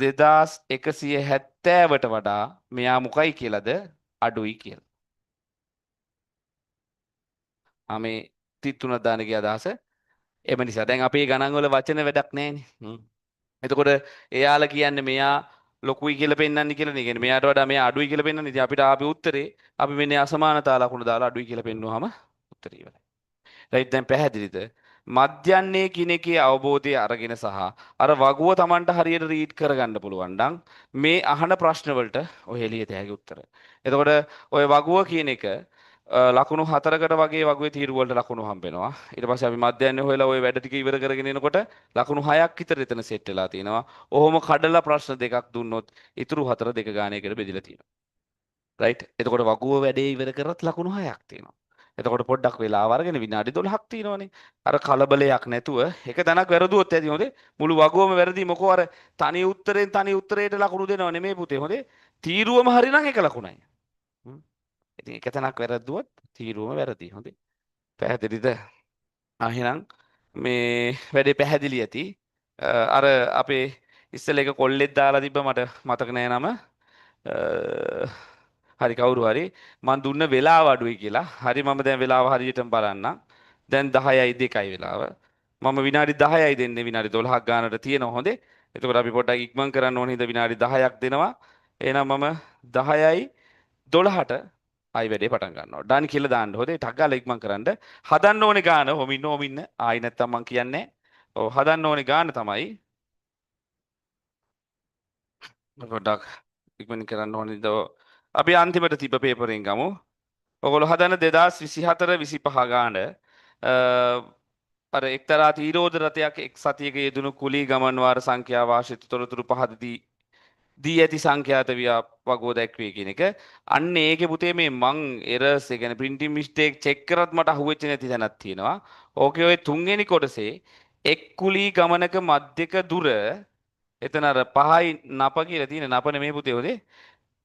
2170ට වඩා මෙයා මොකයි කියලාද අඩුයි කියලා. මේ 33 දානගේ අදහස. එම නිසා දැන් අපේ ගණන් වල වචන වැඩක් නැහැනේ. එතකොට එයාලා කියන්නේ මෙයා ලොකුයි කියලා පෙන්වන්නේ කියලා නේ. කියන්නේ මෙයාට වඩා මෙයා අඩුයි කියලා පෙන්වන්නේ. ඉතින් අපිට ආපේ උත්තරේ අපි මෙන්න අසමානතා ලකුණු දාලා අඩුයි කියලා පෙන්වුවාම උත්තරේ ඉවරයි. රයිට් දැන් පැහැදිලිද? මධ්‍යන්නේ කිනකේ අවබෝධය අරගෙන සහ අර වගුව Tamanට හරියට රීඩ් කරගන්න පුළුවන් නම් මේ අහන ප්‍රශ්න වලට ඔය එළියට හැකි උත්තර. එතකොට ඔය වගුව කියන එක ලකුණු 4කට වගේ වගුවේ තීරු වලට ලකුණු හම්බ වෙනවා. ඊට පස්සේ අපි මධ්‍යන්නේ හොයලා ওই වැඩ ටික ඉවර කරගෙන එනකොට ලකුණු 6ක් විතර එතන සෙට් වෙලා තියෙනවා. ඔහොම කඩලා ප්‍රශ්න දෙකක් දුන්නොත් ඉතුරු 4 දෙක ගානයකට බෙදලා තියෙනවා. රයිට් එතකොට වගුව වැඩේ ඉවර කරත් ලකුණු 6ක් තියෙනවා. එතකොට පොඩ්ඩක් වෙලාව අරගෙන විනාඩි 12ක් තියෙනවනේ. අර කලබලයක් නැතුව එක තැනක් වැරදුවොත් ඇති හොඳේ. මුළු වගුවම වැරදි මොකෝ අර තනි උත්තරෙන් තනි උත්තරයට ලකුණු දෙනව නෙමෙයි පුතේ හොඳේ. තීරුවම හරිනම් එක ලකුණයි. ඉතින් එක තැනක් වැරද්දුවොත් තීරුවම වැරදි හොඳේ. පැහැදිලිද? එහෙනම් මේ වැඩේ පැහැදිලි ඇති. අර අපේ ඉස්සෙල්ලා එක කොල්ලෙක් දාලා තිබ්බ මට මතක නෑ නම. හරි කවුරු හරි මං දුන්න වෙලාව අඩුයි කියලා. හරි මම දැන් වෙලාව හරියටම බලන්නම්. දැන් 10යි 2යි වෙලාව. මම විනාඩි 10යි දෙන්නේ විනාඩි 12ක් ගානට තියෙනවා හොඳේ. එතකොට අපි පොඩ්ඩක් ඉක්මන් කරන්න ඕනේ හින්දා විනාඩි 10ක් දෙනවා. එහෙනම් මම 10යි 12ට ආයි වැඩේ පටන් ගන්නවා. ඩන් කියලා දාන්න හොඳේ. ටක් ගාලා ඉක්මන් කරන්න. හදන්න ඕනේ ගාන හොමින්න ආයි නැත්තම් මං කියන්නේ. ඔව් හදන්න ඕනේ ගාන තමයි. පොඩ්ඩක් ඉක්මනින් කරන්න ඕනේ. අපි අන්තිමට තිබ්බ පේපරෙන් ගමු. ඔගොල්ලෝ හදන 2024 25 ගාන අර එක්තරා තීරෝධ රථයක් එක් සතියක යෙදුණු කුලී ගමන් වාර සංඛ්‍යාව ආශ්‍රිත තොරතුරු පහදදී දී ඇති සංඛ්‍යාත වගෝ දැක්වේ කියන එක. අන්න ඒකේ පුතේ මේ මං එරර්ස් ඒ කියන්නේ printing mistake check කරත් මට අහුවෙච්ච නැති තැනක් තියෙනවා. ඕකේ ඔය තුන්වෙනි කොටසේ එක් කුලී ගමනක මධ්‍යක දුර එතන අර 5යි නප කියලා තියෙන නප නෙමෙයි පුතේ ඔතේ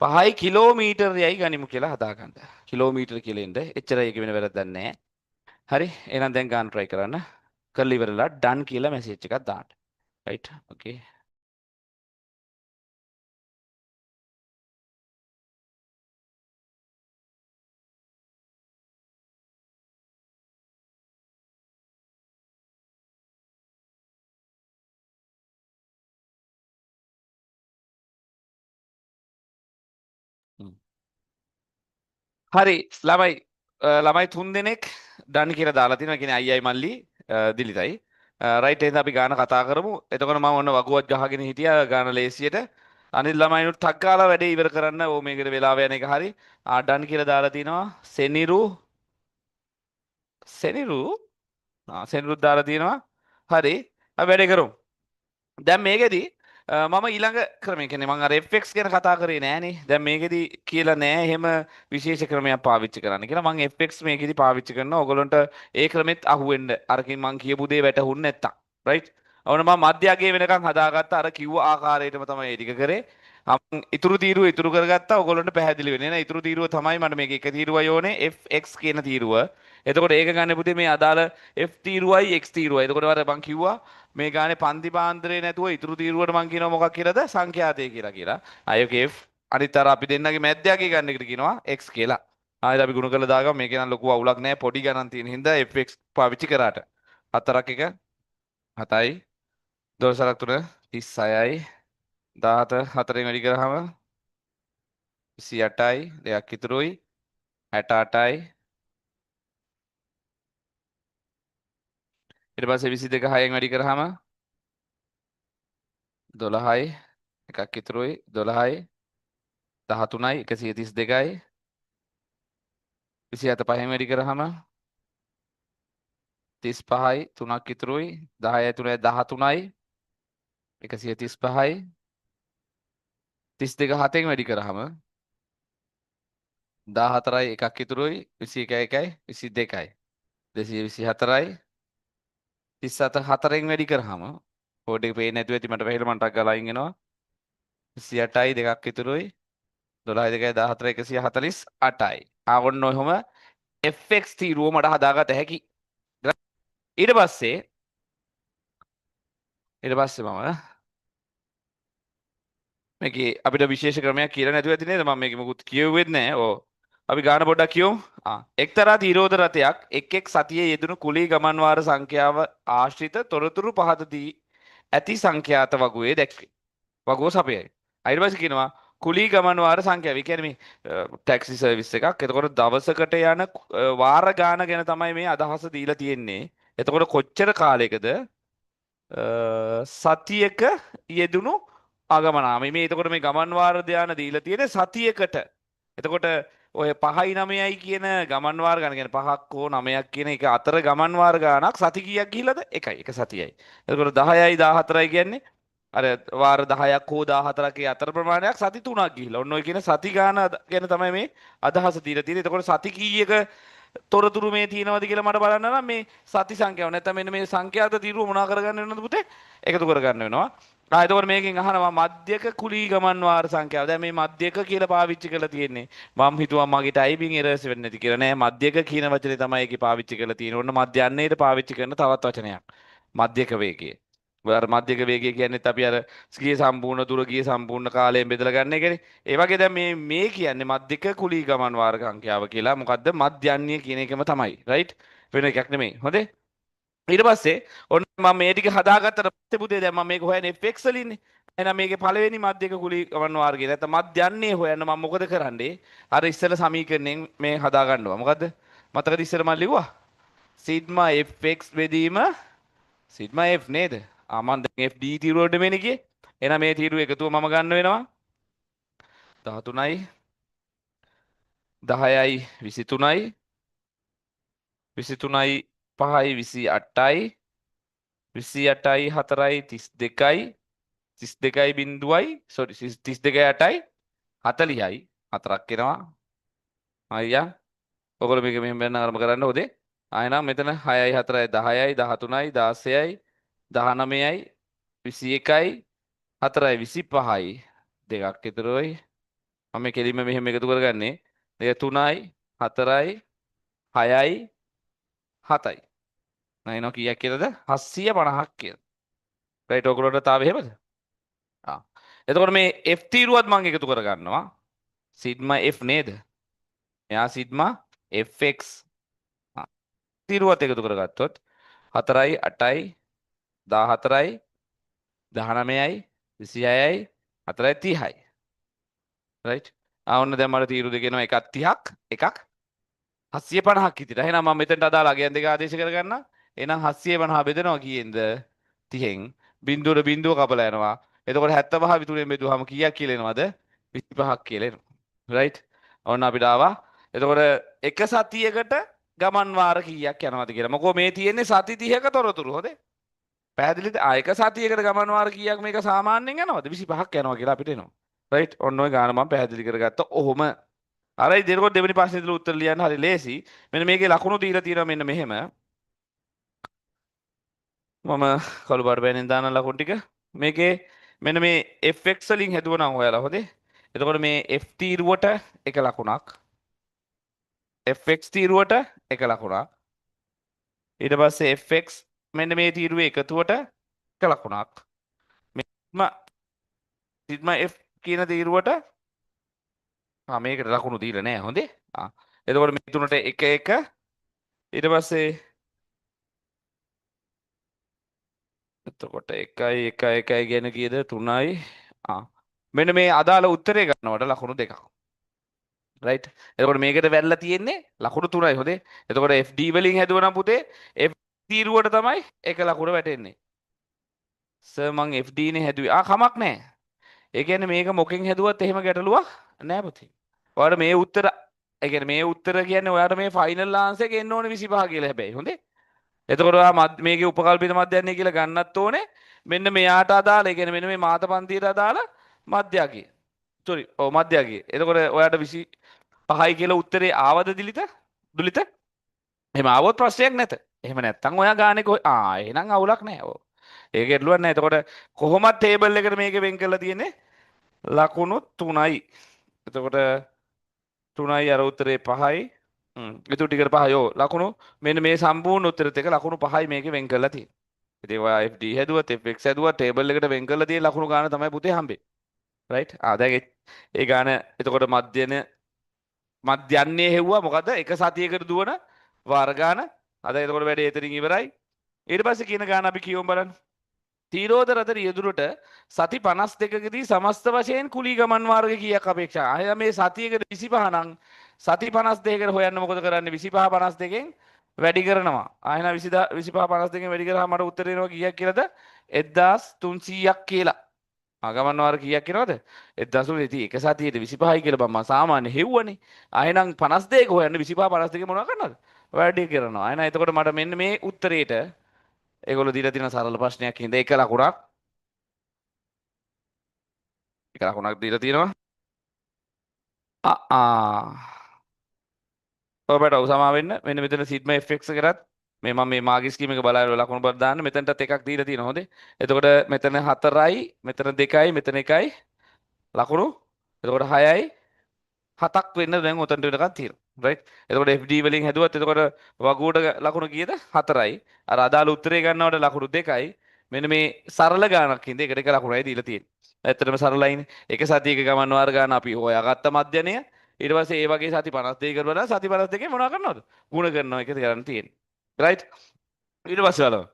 5යි කිලෝමීටරයයි ගනිමු කියලා හදාගන්න. කිලෝමීටර කියලා එන්න. එච්චරයි ඒක වෙන වැරද්දක් නැහැ. හරි. එහෙනම් දැන් ගන්න try කරන්න. කරලා ඉවරලා done කියලා මැසේජ් එකක් දාන්න. right. okay. හරි ළමයි ළමයි තුන් දෙනෙක් done කියලා දාලා තිනවා. කියන්නේ අයියයි මල්ලි දිලිතයි. right එහෙනම් අපි ගාන කතා කරමු. එතකොට මම ඔන්න වගුවක් ගහගෙන හිටියා ගාන ලේසියට. අනිත් ළමයිනුත් ටක් ගාලා වැඩේ ඉවර කරන්න. ඕ මේකට වෙලාව යන එක හරි. done කියලා දාලා තිනවා. සෙනිරු සෙනිරු සෙනිරුත් දාලා තියෙනවා. හරි. අපි වැඩේ කරමු. දැන් මේකෙදි මම ඊළඟ ක්‍රමය කියන්නේ මම අර FX ගැන කතා කරේ නෑනේ. දැන් මේකෙදි කියලා නෑ එහෙම විශේෂ ක්‍රමයක් පාවිච්චි කරන්න කියලා. මම FX මේකෙදි පාවිච්චි කරනවා. ඔයගොල්ලන්ට ඒ ක්‍රමෙත් අහුවෙන්න. අරකින් මම කියපු දේ වැටහුන්නේ නැත්තම්. right? අවුන මම මධ්‍යයගේ වෙනකන් හදාගත්ත අර කිව්ව ආකාරයටම තමයි ඒ ටික කරේ. ඉතුරු තීරුව ඉතුරු කරගත්තා. ඔයගොල්ලන්ට පැහැදිලි වෙන්නේ නෑ. ඉතුරු තීරුව තමයි මට මේක එක තීරුවයි ඕනේ FX කියන තීරුව. එතකොට ඒක ගන්න පුතේ මේ අදාළ F තීරුවයි X තීරුවයි. එතකොට අර මං කිව්වා මේ ගානේ පන්ති පාන්දරේ නැතුව ඉතුරු තීරුවට මං කියනවා මොකක් කියලාද සංඛ්‍යාතය කියලා. අයක F අනිත් අර අපි දෙන්නගේ මැද්දයගේ ගන්න එකට කියනවා X කියලා. ආයෙත් අපි ගුණ කරලා දාගමු. මේකේ නම් ලොකු අවුලක් නැහැ. පොඩි ගණන් තියෙන හින්දා fx පාවිච්චි කරාට. 4ක් එක 7යි 12ක් 3 36යි 17 4ෙන් වැඩි කරාම 28යි දෙකක් ඉතුරුයි 68යි ඊට පස්සේ 22 6ෙන් වැඩි කරාම 12යි එකක් ඉතුරුයි 12යි 13යි 132යි 27 5ෙන් වැඩි කරාම 35යි 3ක් ඉතුරුයි 10යි 3යි 13යි 135යි 32 7ෙන් වැඩි කරාම 14යි එකක් ඉතුරුයි 21යි 1යි 22යි 224යි 37 4ෙන් වැඩි කරාම කෝඩ් එක පේන්නේ නැතුව ඇති මට වැහිලා මන්ටක් ගාලා අයින් වෙනවා 28යි දෙකක් ඉතුරුයි දොළහයි දෙකයි 14 148යි. ඔන්න ඔහොම fx තීරුව මට හදාගත හැකි. ඊට පස්සේ මම මේකේ අපිට විශේෂ ක්‍රමයක් කියලා නැතුව ඇති නේද? මම මේක මොකුත් කියුවෙත් නැහැ. ඔව්. අපි ගාන පොඩ්ඩක් කියමු. එක්තරා තිරෝධ රථයක් එක් සතියේ යෙදුණු කුලී ගමන් වාර සංඛ්‍යාව ආශ්‍රිත තොරතුරු පහත දී ඇති සංඛ්‍යාත වගුවේ දැක්වේ. වගුව සපයයි. ඊට පස්සේ කියනවා කුලී ගමන් වාර සංඛ්‍යාව. ඒ කියන්නේ මේ ටැක්සි සර්විස් එකක්. එතකොට දවසකට යන වාර ගාන ගැන තමයි මේ අදහස දීලා තියෙන්නේ. එතකොට කොච්චර කාලයකද සතියක යෙදුණු ආගමනාම මේ එතකොට මේ ගමන් වාර ධානය දීලා තියෙන්නේ සතියකට. එතකොට ඔය 5යි 9යි කියන ගමන් වාර ගන්න කියන්නේ 5ක් හෝ 9ක් කියන එක අතර ගමන් වාර ගානක් සති කීයක් ගිහිලාද? එකයි. එක සතියයි. එතකොට 10යි 14යි කියන්නේ අර වාර 10ක් හෝ 14ක අතර ප්‍රමාණයක් සති 3ක් ගිහිලා. ඔන්න ඔය කියන සති ගාන ගැන තමයි මේ අදහස දීලා තියෙන්නේ. එතකොට සති කීයක තොරතුරු මේ තියෙනවද කියලා මට බලන්න නම් මේ සති සංඛ්‍යාව නැත්නම් මෙන්න මේ සංඛ්‍යාත තීරුව මොනවා කරගන්න වෙනවද පුතේ? එකතු කරගන්න වෙනවා. එතකොට මේකෙන් අහනවා මධ්‍යක කුලී ගමන් වාර සංඛ්‍යාව. දැන් මේ මධ්‍යක කියලා පාවිච්චි කරලා තියෙන්නේ. මම හිතුවා මගේ ටයිපින් එරර්ස් වෙන්නේ නැති කියලා. නෑ මධ්‍යක කියන වචනේ තමයි ඒකේ පාවිච්චි කරලා තියෙන්නේ. ඔන්න මධ්‍යන්නේට පාවිච්චි කරන තවත් වචනයක්. මධ්‍යක වේගය. අර මධ්‍යක වේගය කියන්නේත් අපි අර ගිය සම්පූර්ණ දුර ගිය සම්පූර්ණ කාලයෙන් බෙදලා ගන්න එකනේ. ඒ වගේ දැන් මේ කියන්නේ මධ්‍යක කුලී ගමන් වාර සංඛ්‍යාව කියලා. මොකද්ද? මධ්‍යන්නේ කියන එකම තමයි. රයිට්? වෙන එකක් නෙමෙයි. හොඳේ? ඊට පස්සේ ඔන්න මම මේ ටික හදාගත්තට පස්සේ පුතේ දැන් මම මේක හොයන්නේ fx වලින්නේ. එහෙනම් මේකේ පළවෙනි මධ්‍යක කුලී ගමන් වාර්ගය නැත්නම් මධ්‍යන්නේ හොයන්න මම මොකද කරන්නේ? අර ඉස්සෙල්ලා සමීකරණයෙන් මේ හදා ගන්නවා. මොකද්ද? මතකද ඉස්සෙල්ලා මම ලිව්වා? සිග්මා fx බෙදීම සිග්මා f නේද? මම දැන් fd තීරුවට මෙන්නේ ගියේ. එහෙනම් මේ තීරුව එකතුව මම ගන්න වෙනවා. 13යි 10යි 23යි 23යි 5යි 28යි 28යි 4යි 32යි 32යි බිඳුවයි සෝරි 32යි 8යි 40යි 4ක් එනවා අයියා ඔයගොල්ලෝ මේක මෙහෙම වෙන්න ආරම්භ කරන්න ඕදේ ආයෙනම් මෙතන 6යි 4යි 10යි 13යි 16යි 19යි 21යි 4යි 25යි දෙකක් විතරයි මම මේ කෙලින්ම මෙහෙම එකතු කරගන්නේ දෙක 3යි 4යි 6යි 7යි නයිනෝ කීයක් කියලාද 750ක් කියලා රයිට් ඔයගොල්ලන්ට තාම එහෙමද එතකොට මේ f තීරුවත් මම එකතු කරගන්නවා සිග්මා f නේද මෙයා සිග්මා fx තීරුවත් එකතු කරගත්තොත් 4යි 8යි 14යි 19යි 26යි 4යි 30යි රයිට් ඔන්න දැන් මට තීරු දෙක එනවා එකක් 30ක් එකක් 750ක් විතර එහෙනම් මම මෙතනට අදාළ අගයන් දෙක ආදේශ කරගන්න එහෙනම් 750 බෙදනවා කීයෙන්ද 30න් බිඳුවට බිඳුව කපලා යනවා එතකොට 75 විතුරෙන් බෙදුවාම කීයක් කියලා එනවද 25ක් කියලා එනවා රයිට් ඔන්න අපිට ආවා එතකොට එක සතියකට ගමන් වාර කීයක් යනවද කියලා මොකෝ මේ තියෙන්නේ සති 30ක තොරතුරු හොඳේ පැහැදිලිද එක සතියකට ගමන් වාර කීයක් මේක සාමාන්‍යයෙන් යනවද 25ක් යනවා කියලා අපිට එනවා රයිට් ඔන්න ඔය ගාන මම පැහැදිලි කරගත්තා ඔහොම අරයි දෙනකොට දෙවෙනි ප්‍රශ්නේ ඉදලා උත්තර ලියන්න හරි ලේසි මෙන්න මේකේ ලකුණු දීලා තියෙනවා මෙන්න මෙහෙම මම කළු පාට පෑනෙන් දාන ලකුණු ටික මේකේ මෙන්න මේ fx වලින් හැදුවනම් ඔයාලා හොඳේ එතකොට මේ f තීරුවට එක ලකුණක් fx තීරුවට එක ලකුණක් ඊට පස්සේ fx මෙන්න මේ තීරුවේ එකතුවට එක ලකුණක් සිග්මා f කියන තීරුවට මේකට ලකුණු දීලා නැහැ හොඳේ එතකොට මේ තුනට එක එක ඊට පස්සේ එතකොට 1යි 1යි 1යි කියන කීයද 3යි මෙන්න මේ අදාළ උත්තරේ ගන්නවට ලකුණු දෙකක් රයිට් එතකොට මේකට වැල්ලා තියෙන්නේ ලකුණු 3යි හොඳේ එතකොට FD වලින් හැදුවනම් පුතේ F තීරුවට තමයි එක ලකුණ වැටෙන්නේ සර් මං FD නේ හැදුවේ කමක් නැහැ ඒ කියන්නේ මේක මොකෙන් හැදුවත් එහෙම ගැටලුවක් නැහැ පුතේ ඔයාලට මේ උත්තර ඒ කියන්නේ මේ උත්තර කියන්නේ ඔයාලට මේ ෆයිනල් ආන්සර් එක එන්න ඕනේ 25 කියලා හැබැයි හොඳේ එතකොට ඔයා මේකේ උපකල්පිත මධ්‍යයන්නේ කියලා ගන්නත් ඕනේ මෙන්න මෙයාට අදාළ ඒ කියන්නේ මෙන්න මේ මාත පන්තියට අදාළ මධ්‍යගය සෝරි ඔව් මධ්‍යගය එතකොට ඔයාට 25යි කියලා උත්තරේ ආවද දුලිත එහෙම ආවොත් ප්‍රශ්නයක් නැත එහෙම නැත්තම් ඔයා ගානේ එහෙනම් අවුලක් නැහැ ඔව් ඒක ගැටලුවක් නැහැ එතකොට කොහොමද ටේබල් එකට මේක වෙන් කරලා තියෙන්නේ ලකුණු 3යි එතකොට 3යි අර උත්තරේ 5යි. ඉතුරු ටිකට 5යි. ඔව් ලකුණු මෙන්න මේ සම්පූර්ණ උත්තරෙත් එක ලකුණු 5යි මේකේ වෙන් කරලා තියෙන්නේ. ඉතින් ඔයා FD හැදුවත් FX හැදුවත් ටේබල් එකට වෙන් කරලා තියෙන ලකුණු ගාන තමයි පුතේ හම්බෙන්නේ. රයිට්? දැන් ඒ ගාන එතකොට මධ්‍යන්නේ හෙව්වා මොකද එක සතියකට දුවන වාර ගාන. එතකොට වැඩේ එතනින් ඉවරයි. ඊට පස්සේ කියන ගාන අපි කියවමු බලන්න. තීරෝධ රථ රියදුරට සති 52කදී සමස්ත වශයෙන් කුලී ගමන් මාර්ග කීයක් අපේක්ෂා? අය මේ සතියකට 25 නම් සති 52කට හොයන්න මොකද කරන්නේ? 25 52කින් වැඩි කරනවා. ආයෙන 25 52කින් වැඩි කරාම මට උත්තර එනවා කීයක් කියලාද? 1300ක් කියලා. ගමන් වාර කීයක් කියනවද? 1300. ඉතින් එක සතියේට 25යි කියලා මම සාමාන්‍ය හෙව්වනේ. ආයෙනම් 52ක හොයන්න 25 52 මොනවද කරනවද? වැඩි කරනවා. ආයෙන එතකොට මට මෙන්න මේ උත්තරේට ඒගොල්ලෝ දීලා තියෙන සරල ප්‍රශ්නයක් හින්දා එක ලකුණක් දීලා තියෙනවා. ඔබට උසමා වෙන්න මෙන්න මෙතන සිග්මා fx කරත් මම මේ මාගේ ස්කීම් එක බලලා ලකුණු බර දාන්න මෙතනටත් එකක් දීලා තියෙනවා හොඳේ. එතකොට මෙතන 4යි මෙතන 2යි මෙතන 1යි ලකුණු. එතකොට 6යි 7ක් වෙන්න දැන් උතන්ට වෙනකන් තියෙනවා. රයිට්. එතකොට FD වලින් හැදුවත් එතකොට වගුවට ලකුණු කීයද? 4යි. අර අදාළ උත්තරේ ගන්නවට ලකුණු 2යි. මෙන්න මේ සරල ගානක් හින්දා එකට එක ලකුණයි දීලා තියෙන්නේ. ඇත්තටම සරලයිනේ. එක සතියක ගමන් වාර ගාන අපි හොයාගත්ත මධ්‍යනය. ඊට පස්සේ ඒ වගේ සති 52 කරනවා සති 52 මොනවා කරනවද? ಗುಣ කරනවා එක කරන්න තියෙන්නේ. රයිට්. ඊට පස්සේ බලමු.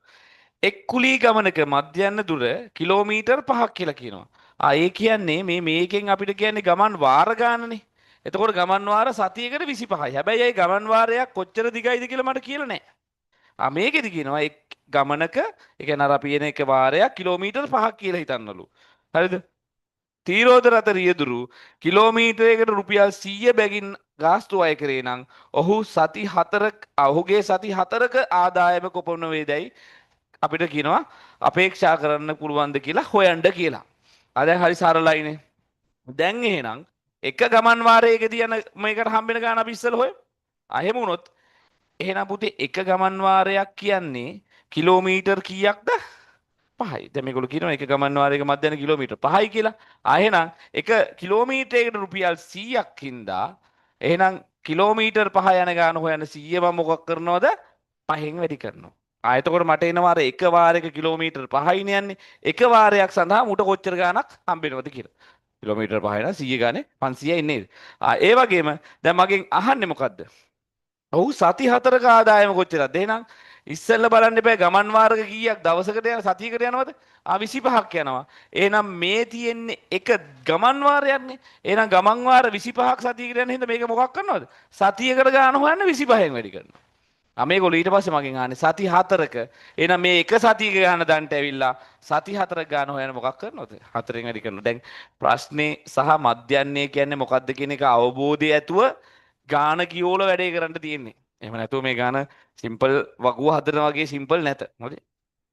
එක් කුලී ගමනක මධ්‍යන්න දුර කිලෝමීටර් 5ක් කියලා කියනවා. ඒ කියන්නේ මේකෙන් අපිට කියන්නේ ගමන් වාර ගානනේ. එතකොට ගමන් වාර සතියකට 25යි. හැබැයි ඒ ගමන් වාරයක් කොච්චර දිගයිද කියලා මට කියලා නැහැ. මේකෙදි කියනවා එක් ගමනක ඒ කියන්නේ අර අපි එන එක වාරයක් කිලෝමීටර් 5ක් කියලා හිතන්නලු. හරිද? තීරෝධ රථ රියදුරු කිලෝමීටරයකට රුපියල් 100 බැගින් ගාස්තු අය කරේ නම් ඔහුගේ සති 4ක ආදායම කොපමණ වේදයි අපිට කියනවා අපේක්ෂා කරන්න පුළුවන්ද කියලා හොයන්න කියලා. දැන් හරි සරලයිනේ. දැන් එහෙනම් එක ගමන් වාරයකදී යන මේකට හම්බෙන ගාන අපි ඉස්සෙල්ලා හොයමු. එහෙම වුණොත් එහෙනම් පුතේ එක ගමන් වාරයක් කියන්නේ කිලෝමීටර් කීයක්ද? 5යි. දැන් මේගොල්ලෝ කියනවා එක ගමන් වාරයක මධ්‍යන කිලෝමීටර් 5යි කියලා. එහෙනම් එක කිලෝමීටරයකට රුපියල් 100ක් හින්දා එහෙනම් කිලෝමීටර් 5 යන ගාන හොයන්න 100 මම මොකක් කරනවද? 5න් වැඩි කරනවා. එතකොට මට එනවා අර එක වාරයක කිලෝමීටර් 5යිනේ යන්නේ. එක වාරයක් සඳහා මුට කොච්චර ගාණක් හම්බෙනවද කියලා. කිලෝමීටර් 5යි නම් 100 ගානේ 500යි නේද? ඒ වගේම දැන් මගෙන් අහන්නේ මොකද්ද? ඔහු සති 4ක ආදායම කොච්චරද? එහෙනම් ඉස්සෙල්ලා බලන්න එපා ගමන් වාරක කීයක් දවසකට යන සතියකට යනවද? 25ක් යනවා. එහෙනම් මේ තියෙන්නේ එක ගමන් වාරයක්නේ. එහෙනම් ගමන් වාර 25ක් සතියකට යන හින්දා මේක මොකක් කරනවද? සතියකට ගාන හොයන්න 25න් වැඩි කරනවා. මේගොල්ලෝ ඊට පස්සේ මගෙන් අහන්නේ සති 4ක. එහෙනම් මේ එක සතියක ගාන දන්ට ඇවිල්ලා සති 4ක ගාන හොයන්න මොකක් කරනවද? 4න් වැඩි කරනවා. දැන් ප්‍රශ්නේ සහ මධ්‍යන්නේ කියන්නේ මොකක්ද කියන එක අවබෝධය ඇතුව ගාන කියෝල වැඩේ කරන්න තියෙන්නේ. එහෙම නැතුව මේ ගාන සිම්පල් වගුව හදනවා වගේ සිම්පල් නැත. හරිද?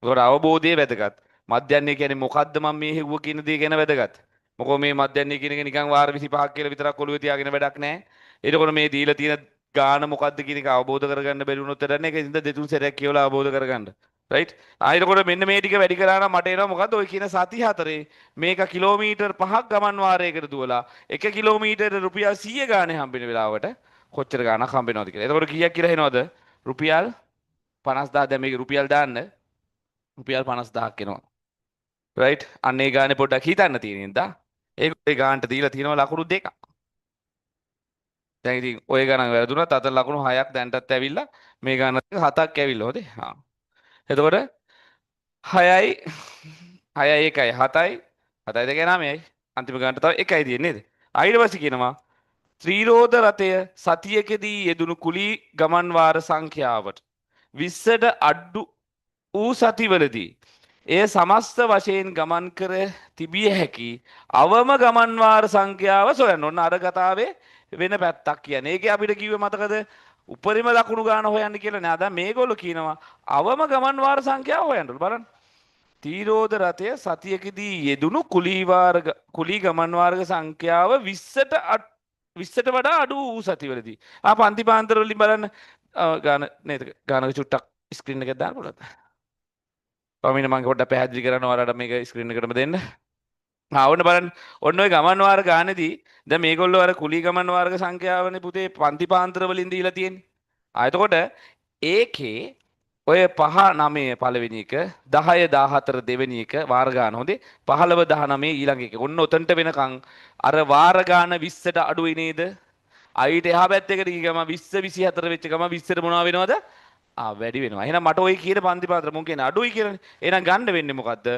ඒකට අවබෝධය වැදගත්. මධ්‍යන්නේ කියන්නේ මොකද්ද මම මේ හෙව්ව කියන දේ ගැන වැදගත්. මොකෝ මේ මධ්‍යන්නේ කියන එක නිකන් වාර 25ක් කියලා විතරක් ඔළුවේ තියාගෙන වැඩක් නැහැ. එතකොට මේ දීලා තියෙන ගාන මොකද්ද කියන එක අවබෝධ කරගන්න බැරි වුණොත් වැඩක් නැහැ. ඒක ඉඳ දෙතුන් සැරයක් කියවලා අවබෝධ කරගන්න. රයිට්? එතකොට මෙන්න මේ ටික වැඩි කරා නම් මට එනවා මොකද්ද ඔය කියන සති 4 මේක කිලෝමීටර් 5ක් ගමන් වාරයකට දුවලා 1 කිලෝමීටරයට රුපියල් 100 ගානේ හම්බෙන වෙලාවට කොච්චර ගාණක් හම්බෙනවද කියලා. එතකොට කීයක් කියලා එනවද? රුපියල් 50000. දැන් මේක රුපියල් දාන්න රුපියල් 50000ක් එනවා. රයිට්? අන්න ඒ ගානේ පොඩ්ඩක් හිතන්න තියෙන හින්දා ඒ ගානට දීලා තියෙනවා ලකුණු දෙකක්. දැන් ඉතින් ඔය ගණන් වැරදුනත් අතර ලකුණු 6ක් දැන්ටත් ඇවිල්ලා මේ ගානත් 7ක් ඇවිල්ලා හොදේ. එතකොට 6යි 6යි 1යි 7යි 7යි 2යි 9යි අන්තිම ගානට තව 1යි තියෙන්නේ නේද? ඊට පස්සේ කියනවා ත්‍රිරෝධ රථය සතියකදී යෙදුණු කුලී ගමන් වාර සංඛ්‍යාවට 20ට අඩු වූ සතිවලදී එය සමස්ත වශයෙන් ගමන් කර තිබිය හැකි අවම ගමන් වාර සංඛ්‍යාව සොයන්න. ඔන්න අර කතාවේ වෙන පැත්තක් කියන්නේ. ඒකේ අපිට කිව්වේ මතකද? උපරිම ලකුණු ගාන හොයන්න කියලා නෑ. දැන් මේගොල්ලෝ කියනවා අවම ගමන් වාර සංඛ්‍යාව හොයන්න. බලන්න. තීරෝධ රථය සතියකදී යෙදුණු කුලී ගමන් වාර්ග සංඛ්‍යාව 20ට වඩා අඩු වූ සතිවලදී. පන්ති පාන්තර වලින් බලන්න ගාන නේද? ගානක චුට්ටක් ස්ක්‍රීන් එකකට දාන්න පුළුවන්ද? පමින මම පොඩ්ඩක් පැහැදිලි කරනවා ඔයාලට මේක ස්ක්‍රීන් එකටම දෙන්න. ඔන්න බලන්න ඔන්න ඔය ගමන් වාර ගානේදී දැන් මේගොල්ලෝ අර කුලී ගමන් වාර්ග සංඛ්‍යාවනේ පුතේ පන්ති පාන්තර වලින් දීලා තියෙන්නේ. එතකොට ඒකේ ඔය 5 9 පළවෙනි එක 10 14 දෙවෙනි එක වාර ගන්න හොඳේ 15 19 ඊළඟ එක. ඔන්න ඔතනට වෙනකන් අර වාර ගන්න 20ට අඩුයි නේද? අයිට එහා පැත්තකට ගිය ගම 20 24 වෙච්ච ගම 20ට මොනවා වෙනවද? වැඩි වෙනවා. එහෙනම් මට ওই කියන පන්ති පාත්‍ර මුන් කියන්නේ අඩුයි කියලානේ. එහෙනම් ගන්න වෙන්නේ මොකද්ද?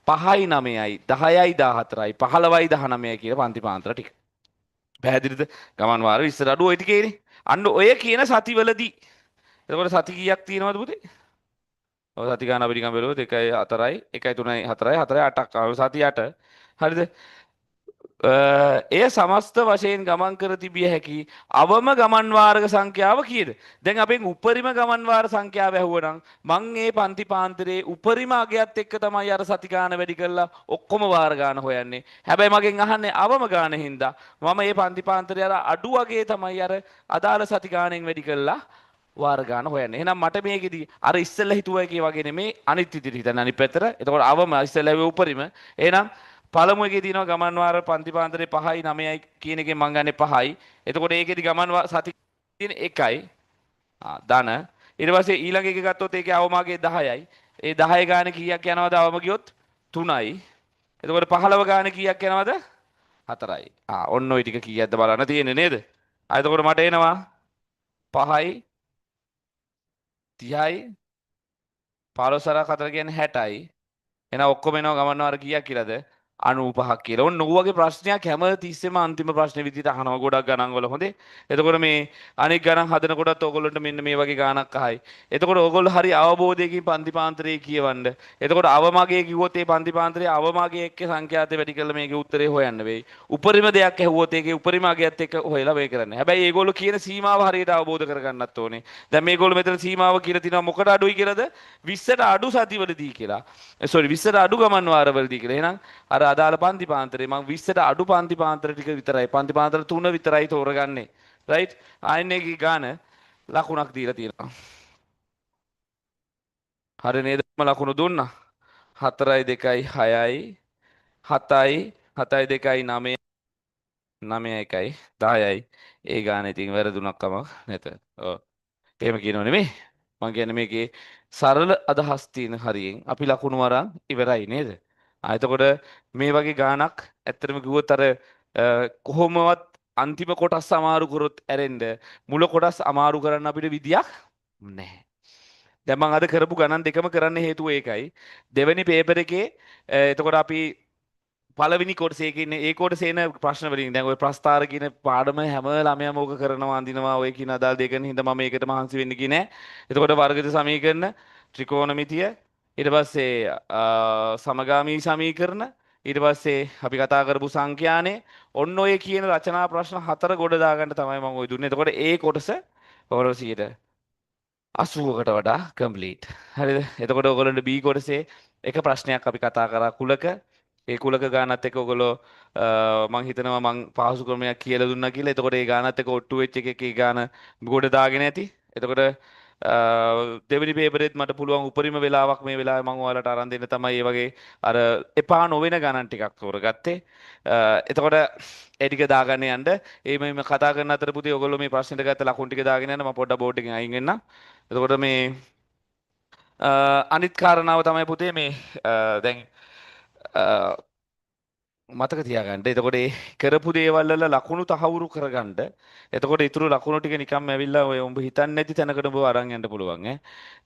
5යි 9යි 10යි 14යි 15යි 19යි කියලා පන්ති පාත්‍ර ටික. පැහැදිලිද? ගමන් වාර 20ට අඩු ওই ටිකේනේ. අන්න ඔය කියන සතිවලදී. එතකොට සති කීයක් තියෙනවද පුතේ? ඔය සති ගන්න අපිට නිකන් බැලුවොත් 1යි 4යි 1යි 3යි 4යි 4යි 8ක්. ඔය සති 8. හරිද? එය සමස්ත වශයෙන් ගමන් කර තිබිය හැකි අවම ගමන් වාරක සංඛ්‍යාව කීයද? දැන් අපෙන් උපරිම ගමන් වාර සංඛ්‍යාව ඇහුවනම් මං මේ පන්ති පාන්තරේ උපරිම අගයත් එක්ක තමයි අර සති ගාන වැඩි කරලා ඔක්කොම වාර ගාන හොයන්නේ. හැබැයි මගෙන් අහන්නේ අවම ගාන හින්දා මම මේ පන්ති පාන්තරේ අර අඩු අගේ තමයි අර අදාළ සති ගානෙන් වැඩි කරලා වාර ගාන හොයන්නේ. එහෙනම් මට මේකෙදි අර ඉස්සෙල්ලා හිතුවා එකේ වගේ නෙමේ අනිත් විදිහට හිතන්න අනිත් පැත්තට. එතකොට අවම ඉස්සෙල්ලා වෙ උපරිම. එහෙනම් පළමු එකේ තියෙනවා ගමන් වාර පන්ති පාන්තරේ 5යි 9යි කියන එකෙන් මං ගන්නේ 5යි. එතකොට ඒකෙදි ගමන් සති තියෙන 1යි. ධන. ඊට පස්සේ ඊළඟ එක ගත්තොත් ඒකේ අවමාගේ 10යි. ඒ 10 ගානේ කීයක් යනවද අවම ගියොත් 3යි. එතකොට 15 ගානේ කීයක් යනවද 4යි. ඔන්න ওই ටික කීයක්ද බලන්න තියෙන්නේ නේද? එතකොට මට එනවා 5යි 30යි 15 4 කියන්නේ 60යි. එහෙනම් ඔක්කොම එනවා ගමන් වාර කීයක් කියලාද? 95ක් කියලා. ඔන්න ඔයගේ ප්‍රශ්නයක් හැම තිස්සෙම අන්තිම ප්‍රශ්නේ විදිහට අහනවා ගොඩක් ගණන් වල හොඳේ. එතකොට මේ අනෙක් ගණන් හදනකොටත් ඕගොල්ලන්ට මෙන්න මේ වගේ ගාණක් අහයි. එතකොට ඕගොල්ලෝ හරි අවබෝධයකින් පන්ති පාන්තරේ කියවන්න. එතකොට අවමගේ කිව්වොත් ඒ පන්ති පාන්තරේ අවමගේ එක්ක සංඛ්‍යාත වැඩි කරලා මේකේ උත්තරේ හොයන්න වෙයි. උපරිම දෙයක් ඇහුවොත් ඒකේ උපරිම අගයත් එක්ක හොයලා වෙයි කරන්න. හැබැයි ඒගොල්ලෝ කියන සීමාව හරියට අවබෝධ කරගන්නත් ඕනේ. දැන් මේගොල්ලෝ මෙතන සීමාව කියලා තිනවා මොකට අඩුයි කියලාද? 20ට අඩු සතිවලදී කියලා. sorry 20ට අඩු ගමන් වාරවලදී කියලා. එහෙනම් අර අදාළ පන්ති පාන්තරේ මම 20ට අඩු පන්ති පාන්තර ටික විතරයි පන්ති පාන්තර 3 විතරයි තෝරගන්නේ රයිට් ආන්නේ ගාන ලකුණක් දීලා තියෙනවා හරි නේද මම ලකුණු දුන්නා 4යි 2යි 6යි 7යි 7යි 2යි 9යි 9යි 1යි 10යි ඒ ගාන ඉතින් වැරදුනක් කමක් නැත ඔව් එහෙම කියනෝ නෙමෙයි මම කියන්නේ මේකේ සරල අදහස් තියෙන හරියෙන් අපි ලකුණු වරන් ඉවරයි නේද එතකොට මේ වගේ ගානක් ඇත්තටම කිව්වොත් අර කොහොමවත් අන්තිම කොටස් අමාරු කරොත් ඇරෙන්න මුල කොටස් අමාරු කරන්න අපිට විදියක් නැහැ. දැන් මම අද කරපු ගණන් දෙකම කරන්න හේතුව ඒකයි. දෙවෙනි පේපර් එකේ එතකොට අපි පළවෙනි කොටසේ කියන්නේ ඒ කොටසේ එන ප්‍රශ්න වලින් දැන් ওই ප්‍රස්තාර කියන පාඩම හැම ළමයාම ඕක කරනවා අඳිනවා ඔය කියන අදාළ දෙක කරන හින්දා මම ඒකට මහන්සි වෙන්නේ කි නෑ. එතකොට වර්ගිත සමීකරණ ත්‍රිකෝණමිතිය ඊට පස්සේ සමගාමී සමීකරණ ඊට පස්සේ අපි කතා කරපු සංඛ්‍යානේ ඔන්න ඔය කියන රචනා ප්‍රශ්න 4 ගොඩ දාගන්න තමයි මම ඔය දුන්නේ. එතකොට ඒ කොටස 80කට වඩා කම්ප්ලීට්. හරිද? එතකොට ඔයගොල්ලන්ට B කොටසේ එක ප්‍රශ්නයක් අපි කතා කරා කුලක. ඒ කුලක ගානත් එක්ක ඔයගොල්ලෝ මං හිතනවා මං පහසු ක්‍රමයක් කියලා දුන්නා කියලා. එතකොට ඒ ගානත් එක්ක ඔට්ටු වෙච්ච එකේ ගාන ගොඩ දාගෙන ඇති. එතකොට දෙවෙනි පේපරෙත් මට පුළුවන් උපරිම වෙලාවක් මේ වෙලාවේ මම ඔයාලට අරන් දෙන්න තමයි මේ වගේ අර එපා නොවන ගණන් ටිකක් තෝරගත්තේ. එතකොට ඒ ටික දාගන්න යන්න. මේ කතා කරන අතර පුතේ ඔයගොල්ලෝ මේ ප්‍රශ්නෙට ගත්ත ලකුණු ටික දාගෙන යන්න මම පොඩ්ඩක් බෝඩ් එකෙන් අයින් වෙන්නම්. එතකොට මේ අනිත් කාරණාව තමයි පුතේ මේ දැන් මතක තියාගන්න. එතකොට ඒ කරපු දේවල් වල ලකුණු තහවුරු කරගන්න. එතකොට ඊටු ලකුණු ටික නිකම්ම ඇවිල්ලා ඔය උඹ හිතන්නේ නැති තැනකට ඔබ අරන් යන්න පුළුවන් ඈ.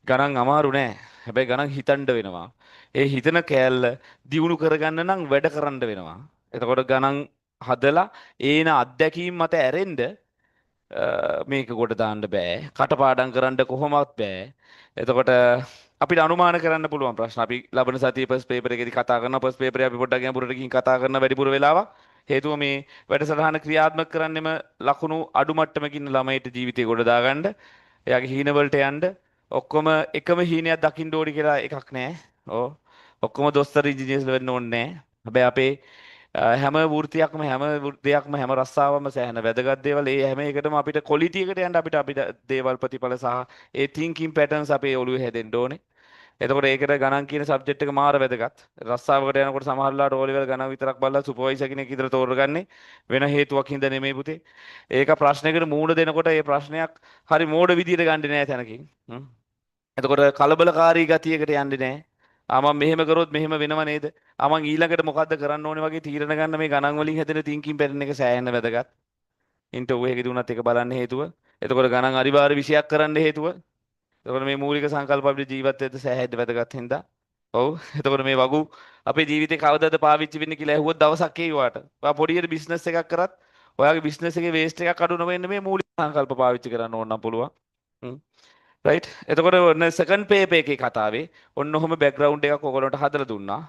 ගණන් අමාරු නෑ. හැබැයි ගණන් හිතන්න වෙනවා. ඒ හිතන කෑල්ල දියුණු කරගන්න නම් වැඩ කරන්න වෙනවා. එතකොට ගණන් හදලා ඒන අත්දැකීම් මත ඇරෙන්න මේක කොට දාන්න බෑ. කටපාඩම් කරන්න කොහොමවත් බෑ. එතකොට අපිට අනුමාන කරන්න පුළුවන් ප්‍රශ්න. අපි ලබන සතියේ ෆස්ට් පේපර් එකේදී කතා කරනවා. ෆස්ට් පේපරේ අපි පොඩ්ඩක් ගැඹුරට ගිහින් කතා කරන වැඩිපුර වෙලාවක්. හේතුව මේ වැඩසටහන ක්‍රියාත්මක කරන්නෙම ලකුණු අඩු මට්ටමකින් ළමයිට ජීවිතේ ගොඩ දාගන්න. එයාගේ හීන වලට යන්න. ඔක්කොම එකම හීනයක් දකින්න ඕනි කියලා එකක් නැහැ. ඔව්. ඔක්කොම දොස්තර ඉංජිනේර්ස්ලා වෙන්න ඕනේ නැහැ. හැබැයි අපේ හැම වෘත්තියක්ම හැම දෙයක්ම හැම රස්සාවම සෑහෙන වැදගත් දේවල් ඒ හැම එකටම අපිට ක්වොලිටි එකට යන්න අපිට දේවල් ප්‍රතිඵල සහ ඒ තින්කින් පැටර්න්ස් අපේ ඔළුවේ හැදෙන්න ඕනේ. එතකොට ඒකට ගණන් කියන සබ්ජෙක්ට් එක මාර වැදගත්. රස්සාවකට යනකොට සමහරලාට ඕ ලෙවල් ගණන් විතරක් බලලා සුපර්වයිසර් කෙනෙක් ඉදලා තෝරගන්නේ වෙන හේතුවක් හින්දා නෙමෙයි පුතේ. ඒක ප්‍රශ්නයකට මූණ දෙනකොට ඒ ප්‍රශ්නයක් හරි මෝඩ විදියට ගන්නේ නැහැ තැනකින්. එතකොට කලබලකාරී ගතියකට යන්නේ නැහැ. මම මෙහෙම කරොත් මෙහෙම වෙනව නේද? මම ඊළඟට මොකද්ද කරන්න ඕනේ වගේ තීරණ ගන්න මේ ගණන් වලින් හැදෙන thinking pattern එක සෑහෙන වැදගත්. ඉන්ටර්වයුව එකේදී උනත් ඒක බලන්න හේතුව. එතකොට ගණන් අනිවාර්ය විෂයක් කරන්න හේතුව. එතකොට මේ මූලික සංකල්ප අපිට ජීවත් වෙද්දී සෑහෙන්න වැදගත් හින්දා. ඔව්. එතකොට මේ වගු අපේ ජීවිතේ කවදාද පාවිච්චි වෙන්නේ කියලා ඇහුවොත් දවසක් එයි වාට. ඔයා පොඩියට බිස්නස් එකක් කරත් ඔයාගේ බිස්නස් එකේ වේස්ට් එකක් අඩු නොවෙන්න මේ මූලික සංකල්ප පාවිච්චි කරන්න ඕන නම් පුළුවන්. රයිට්. එතකොට ඔන්න සෙකන්ඩ් පේපර් එකේ කතාවේ ඔන්න ඔහොම බෑග්ග්‍රවුන්ඩ් එකක් ඔයගොල්ලන්ට හදලා දුන්නා.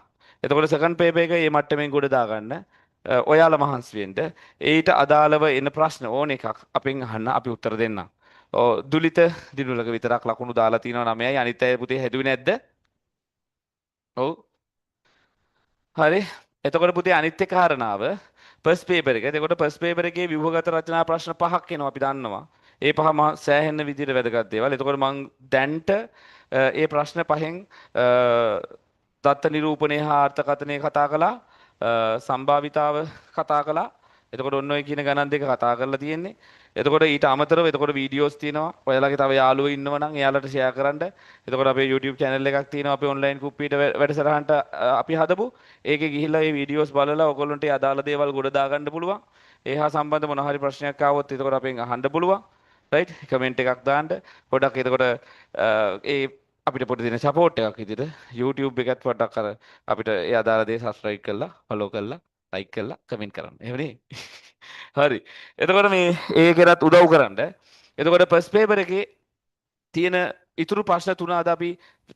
එතකොට සෙකන්ඩ් පේපර් එක මේ මට්ටමින් ගොඩ දාගන්න ඔයාලා මහන්සි වෙන්න. ඊට අදාළව එන ප්‍රශ්න ඕන එකක් අපෙන් අහන්න අපි උත්තර දෙන්නම්. දුලිත දිනුලක විතරක් ලකුණු දාලා තිනවා 9යි අනිත් අය පුතේ හැදුවේ නැද්ද? ඔව්. හරි. එතකොට පුතේ අනිත් එක කාරණාව ෆස්ට් පේපර් එක. එතකොට ෆස්ට් පේපර් එකේ ව්‍යුහගත රචනා ප්‍රශ්න පහක් එනවා අපි දන්නවා. ඒ පහම සෑහෙන විදිහට වැදගත් දේවල්. එතකොට මම දැන්ට ඒ ප්‍රශ්න පහෙන් දත්ත නිරූපණය හා අර්ථකථනය කතා කළා. සම්භාවිතාව කතා කළා. එතකොට ඔන්න ඔය කියන ගණන් දෙක කතා කරලා තියෙන්නේ. එතකොට ඊට අමතරව එතකොට වීඩියෝස් තියෙනවා. ඔයාලගේ තව යාළුවෝ ඉන්නව නම් එයාලට ෂෙයා කරන්න. එතකොට අපේ YouTube channel එකක් තියෙනවා. අපේ online කුප්පියට වැඩසටහනට අපි හදපු. ඒකේ ගිහිල්ලා මේ වීඩියෝස් බලලා ඔයගොල්ලන්ට අදාළ දේවල් ගොඩ දාගන්න පුළුවන්. ඒ හා සම්බන්ධ මොන හරි ප්‍රශ්නයක් ආවොත් එතකොට අපෙන් අහන්න පුළුවන්. රයිට් කමෙන්ට් එකක් දාන්න. පොඩ්ඩක් එතකොට ඒ අපිට පොඩි දෙන සපෝට් එකක් විදිහට YouTube එකත් පොඩ්ඩක් අර අපිට ඒ අදාළ දේ subscribe කරලා follow කරලා like කරලා comment කරන්න. එහෙමනේ. හරි. එතකොට මේ ඒකේවත් උදව් කරන්න. එතකොට first paper එකේ තියෙන ඉතුරු ප්‍රශ්න තුන අද අපි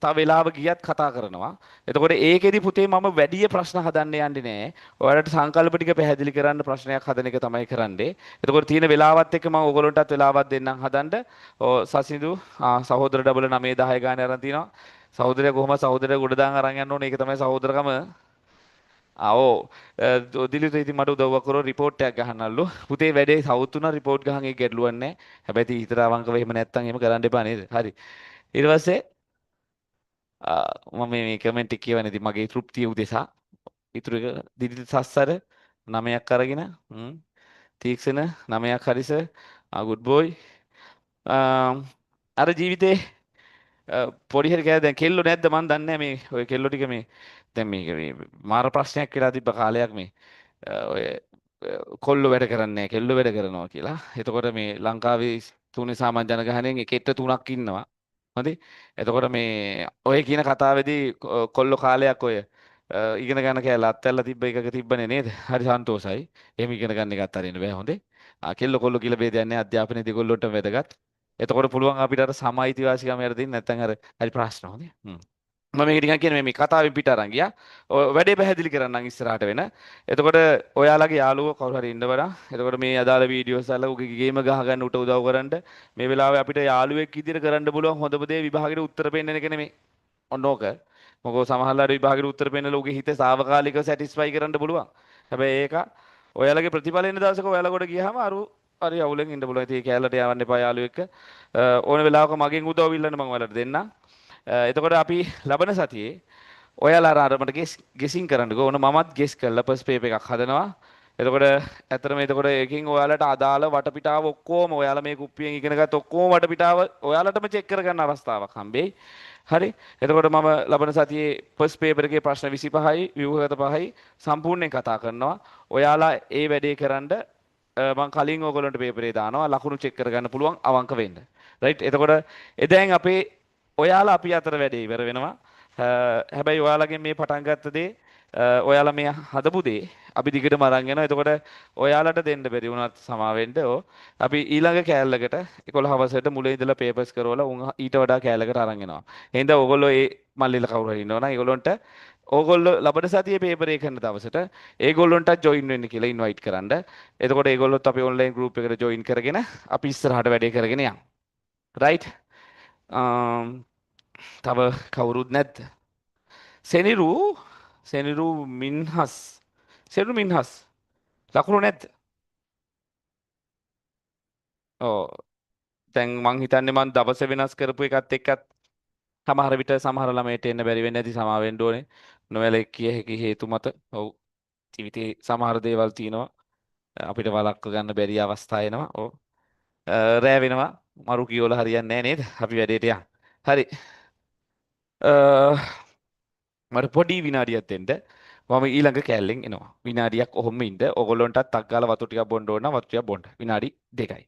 තව වෙලාව ගියත් කතා කරනවා. එතකොට ඒකෙදි පුතේ මම වැඩි ප්‍රශ්න හදන්න යන්නේ නැහැ. ඔයාලට සංකල්ප ටික පැහැදිලි කරන්න ප්‍රශ්නයක් හදන එක තමයි කරන්නේ. එතකොට තියෙන වෙලාවත් එක්ක මම ඕගොල්ලන්ටත් වෙලාවක් දෙන්නම් හදන්න. සසිඳු සහෝදර ඩබල් 9 10 ගානේ අරන් තිනවා. සහෝදරයා කොහොම සහෝදරයා ගොඩ දාන් අරන් යන්න ඕනේ. ඒක තමයි සහෝදරකම. දිලිත ඉතින් මට උදව්වක් කරෝ රිපෝට් එකක් ගහන්නල්ලු. පුතේ වැඩේ සවුත් උනා රිපෝට් ගහන් ඒක ගැටලුවක් නැහැ. හැබැයි ඉතින් හිතට අවංකව එහෙම නැත්තම් එහෙම කරන්න එපා නේද? හරි. ඊට පස්සේ මම මේ කමෙන්ට් එක කියවන්නේ ඉතින් මගේ තෘප්තිය උදෙසා. ඉතුරු එක දිලිත සස්සර 9ක් අරගෙන තීක්ෂණ 9ක් හරිස good boy. අර ජීවිතේ පොඩි හරි කෑ දැන් කෙල්ලෝ නැද්ද මන් දන්නේ නැහැ මේ ඔය කෙල්ලෝ ටික මේ දැන් මේ මාර ප්‍රශ්නයක් වෙලා තිබ්බ කාලයක් මේ ඔය කොල්ලෝ වැඩ කරන්නේ නැහැ කෙල්ලෝ වැඩ කරනවා කියලා. එතකොට මේ ලංකාවේ තුනේ සාමාන්‍ය ජනගහනයෙන් එකට තුනක් ඉන්නවා. හරි. එතකොට මේ ඔය කියන කතාවේදී කොල්ලෝ කාලයක් ඔය ඉගෙන ගන්න කෑල්ල අත්හැරලා තිබ්බ එකක තිබ්බනේ නේද? හරි සන්තෝසයි. එහෙම ඉගෙන ගන්න එකත් අරින්න බෑ හොඳේ. කෙල්ලෝ කොල්ලෝ කියලා ભેදයක් නැහැ අධ්‍යාපනයේ දෙකොල්ලොටම වැදගත්. එතකොට පුළුවන් අපිට අර සම අයිතිවාසිකම් යට දෙන්න නැත්නම් අර හරි ප්‍රශ්න හොඳේ. මම මේක නිකන් කියන්නේ මේ කතාවෙන් පිට අරන් ගියා. ඔය වැඩේ පැහැදිලි කරන්නම් ඉස්සරහට වෙන. එතකොට ඔයාලගේ යාළුවෝ කවුරු හරි ඉන්න බලා. එතකොට මේ අදාළ වීඩියෝස් අහලා උගේ ගේම ගහ ගන්න උට උදව් කරන්න. මේ වෙලාවේ අපිට යාළුවෙක් විදිහට කරන්න පුළුවන් හොඳම දේ විභාගෙට උත්තර පෙන්නන එක නෙමෙයි. ඔන්න ඕක. මොකෝ සමහරලාට විභාගෙට උත්තර පෙන්නලා උගේ හිත සාවකාලිකව සැටිස්ෆයි කරන්න පුළුවන්. හැබැයි ඒක ඔයාලගේ ප්‍රතිඵල එන දවසක ඔයාලා කොට ගියාම හරි අවුලෙන් ඉන්න පුළුවන්. ඉතින් ඒ කැලලට යවන්න එපා යාළුවෙක් එක්ක. ඕන වෙලාවක මගෙන් උදව් ඉල්ලන්න මම ඔයාලට දෙන්නම්. එතකොට අපි ලබන සතියේ ඔයාලා අර මට ගෙසින් කරන්නකෝ. ඕන මමත් ගෙස් කරලා ෆස්ට් පේපර් එකක් හදනවා. එතකොට ඇත්තටම එතකොට එකකින් ඔයාලට අදාළ වටපිටාව ඔක්කොම ඔයාලා මේ කුප්පියෙන් ඉගෙනගත් ඔක්කොම වටපිටාව ඔයාලටම චෙක් කරගන්න අවස්ථාවක් හම්බෙයි. හරි. එතකොට මම ලබන සතියේ ෆස්ට් පේපර් එකේ ප්‍රශ්න 25යි ව්‍යුහගත 5යි සම්පූර්ණයෙන් කතා කරනවා. ඔයාලා ඒ වැඩේ කරන්න මම කලින් ඕගොල්ලන්ට පේපරේ දානවා ලකුණු චෙක් කරගන්න පුළුවන් අවංක වෙන්න. රයිට්. එතකොට එදැන් අපේ ඔයාලා අපි අතර වැඩේ ඉවර වෙනවා. හැබැයි ඔයාලගෙන් මේ පටන් ගත්ත දේ ඔයාලා මේ හදපු දේ අපි දිගටම අරන් යනවා. එතකොට ඔයාලට දෙන්න බැරි වුණත් සමා වෙන්න අපි ඊළඟ කෑල්ලකට 11 හවසට මුලින් ඉඳලා පේපර්ස් කරවලා උන් ඊට වඩා කෑල්ලකට අරන් එනවා. එහෙනම් ඕගොල්ලෝ ඒ මල්ලිලා කවුරු හරි ඉන්නවනම් ඒගොල්ලන්ට ඕගොල්ලෝ ලබන සතියේ පේපර් එක කරන දවසට ඒගොල්ලන්ට ජොයින් වෙන්න කියලා ඉන්වයිට් කරන්න. එතකොට ඒගොල්ලොත් අපේ ඔන්ලයින් ගෲප් එකට ජොයින් කරගෙන අපි ඉස්සරහට වැඩේ කරගෙන යමු. රයිට්. තව කවුරුත් නැද්ද? සෙනිරු මින්හස් ලකුණු නැද්ද? ඔව් දැන් මං හිතන්නේ මං දවස වෙනස් කරපු එකත් එක්කත් සමහර විට සමහර ළමයට එන්න බැරි වෙන්නේ නැති සමා වෙන්න ඕනේ. නොවැළක්විය හැකි හේතු මත. ඔව්. ජීවිතේ සමහර දේවල් තියෙනවා. අපිට වළක්ව ගන්න බැරි අවස්ථා එනවා. ඔව්. රෑ වෙනවා. මරු කියවලා හරියන්නේ නැහැ නේද? අපි වැඩේට යන්න. හරි. අ, මට පොඩි විනාඩියක් දෙන්න. මම ඊළඟ කෑල්ලෙන් එනවා. විනාඩියක් ඔහොම ඉන්න. ඕගොල්ලන්ටත් ටක් ගාලා වතුර ටිකක් බොන්න ඕන නම් වතුර ටිකක් බොන්න. විනාඩි 2යි.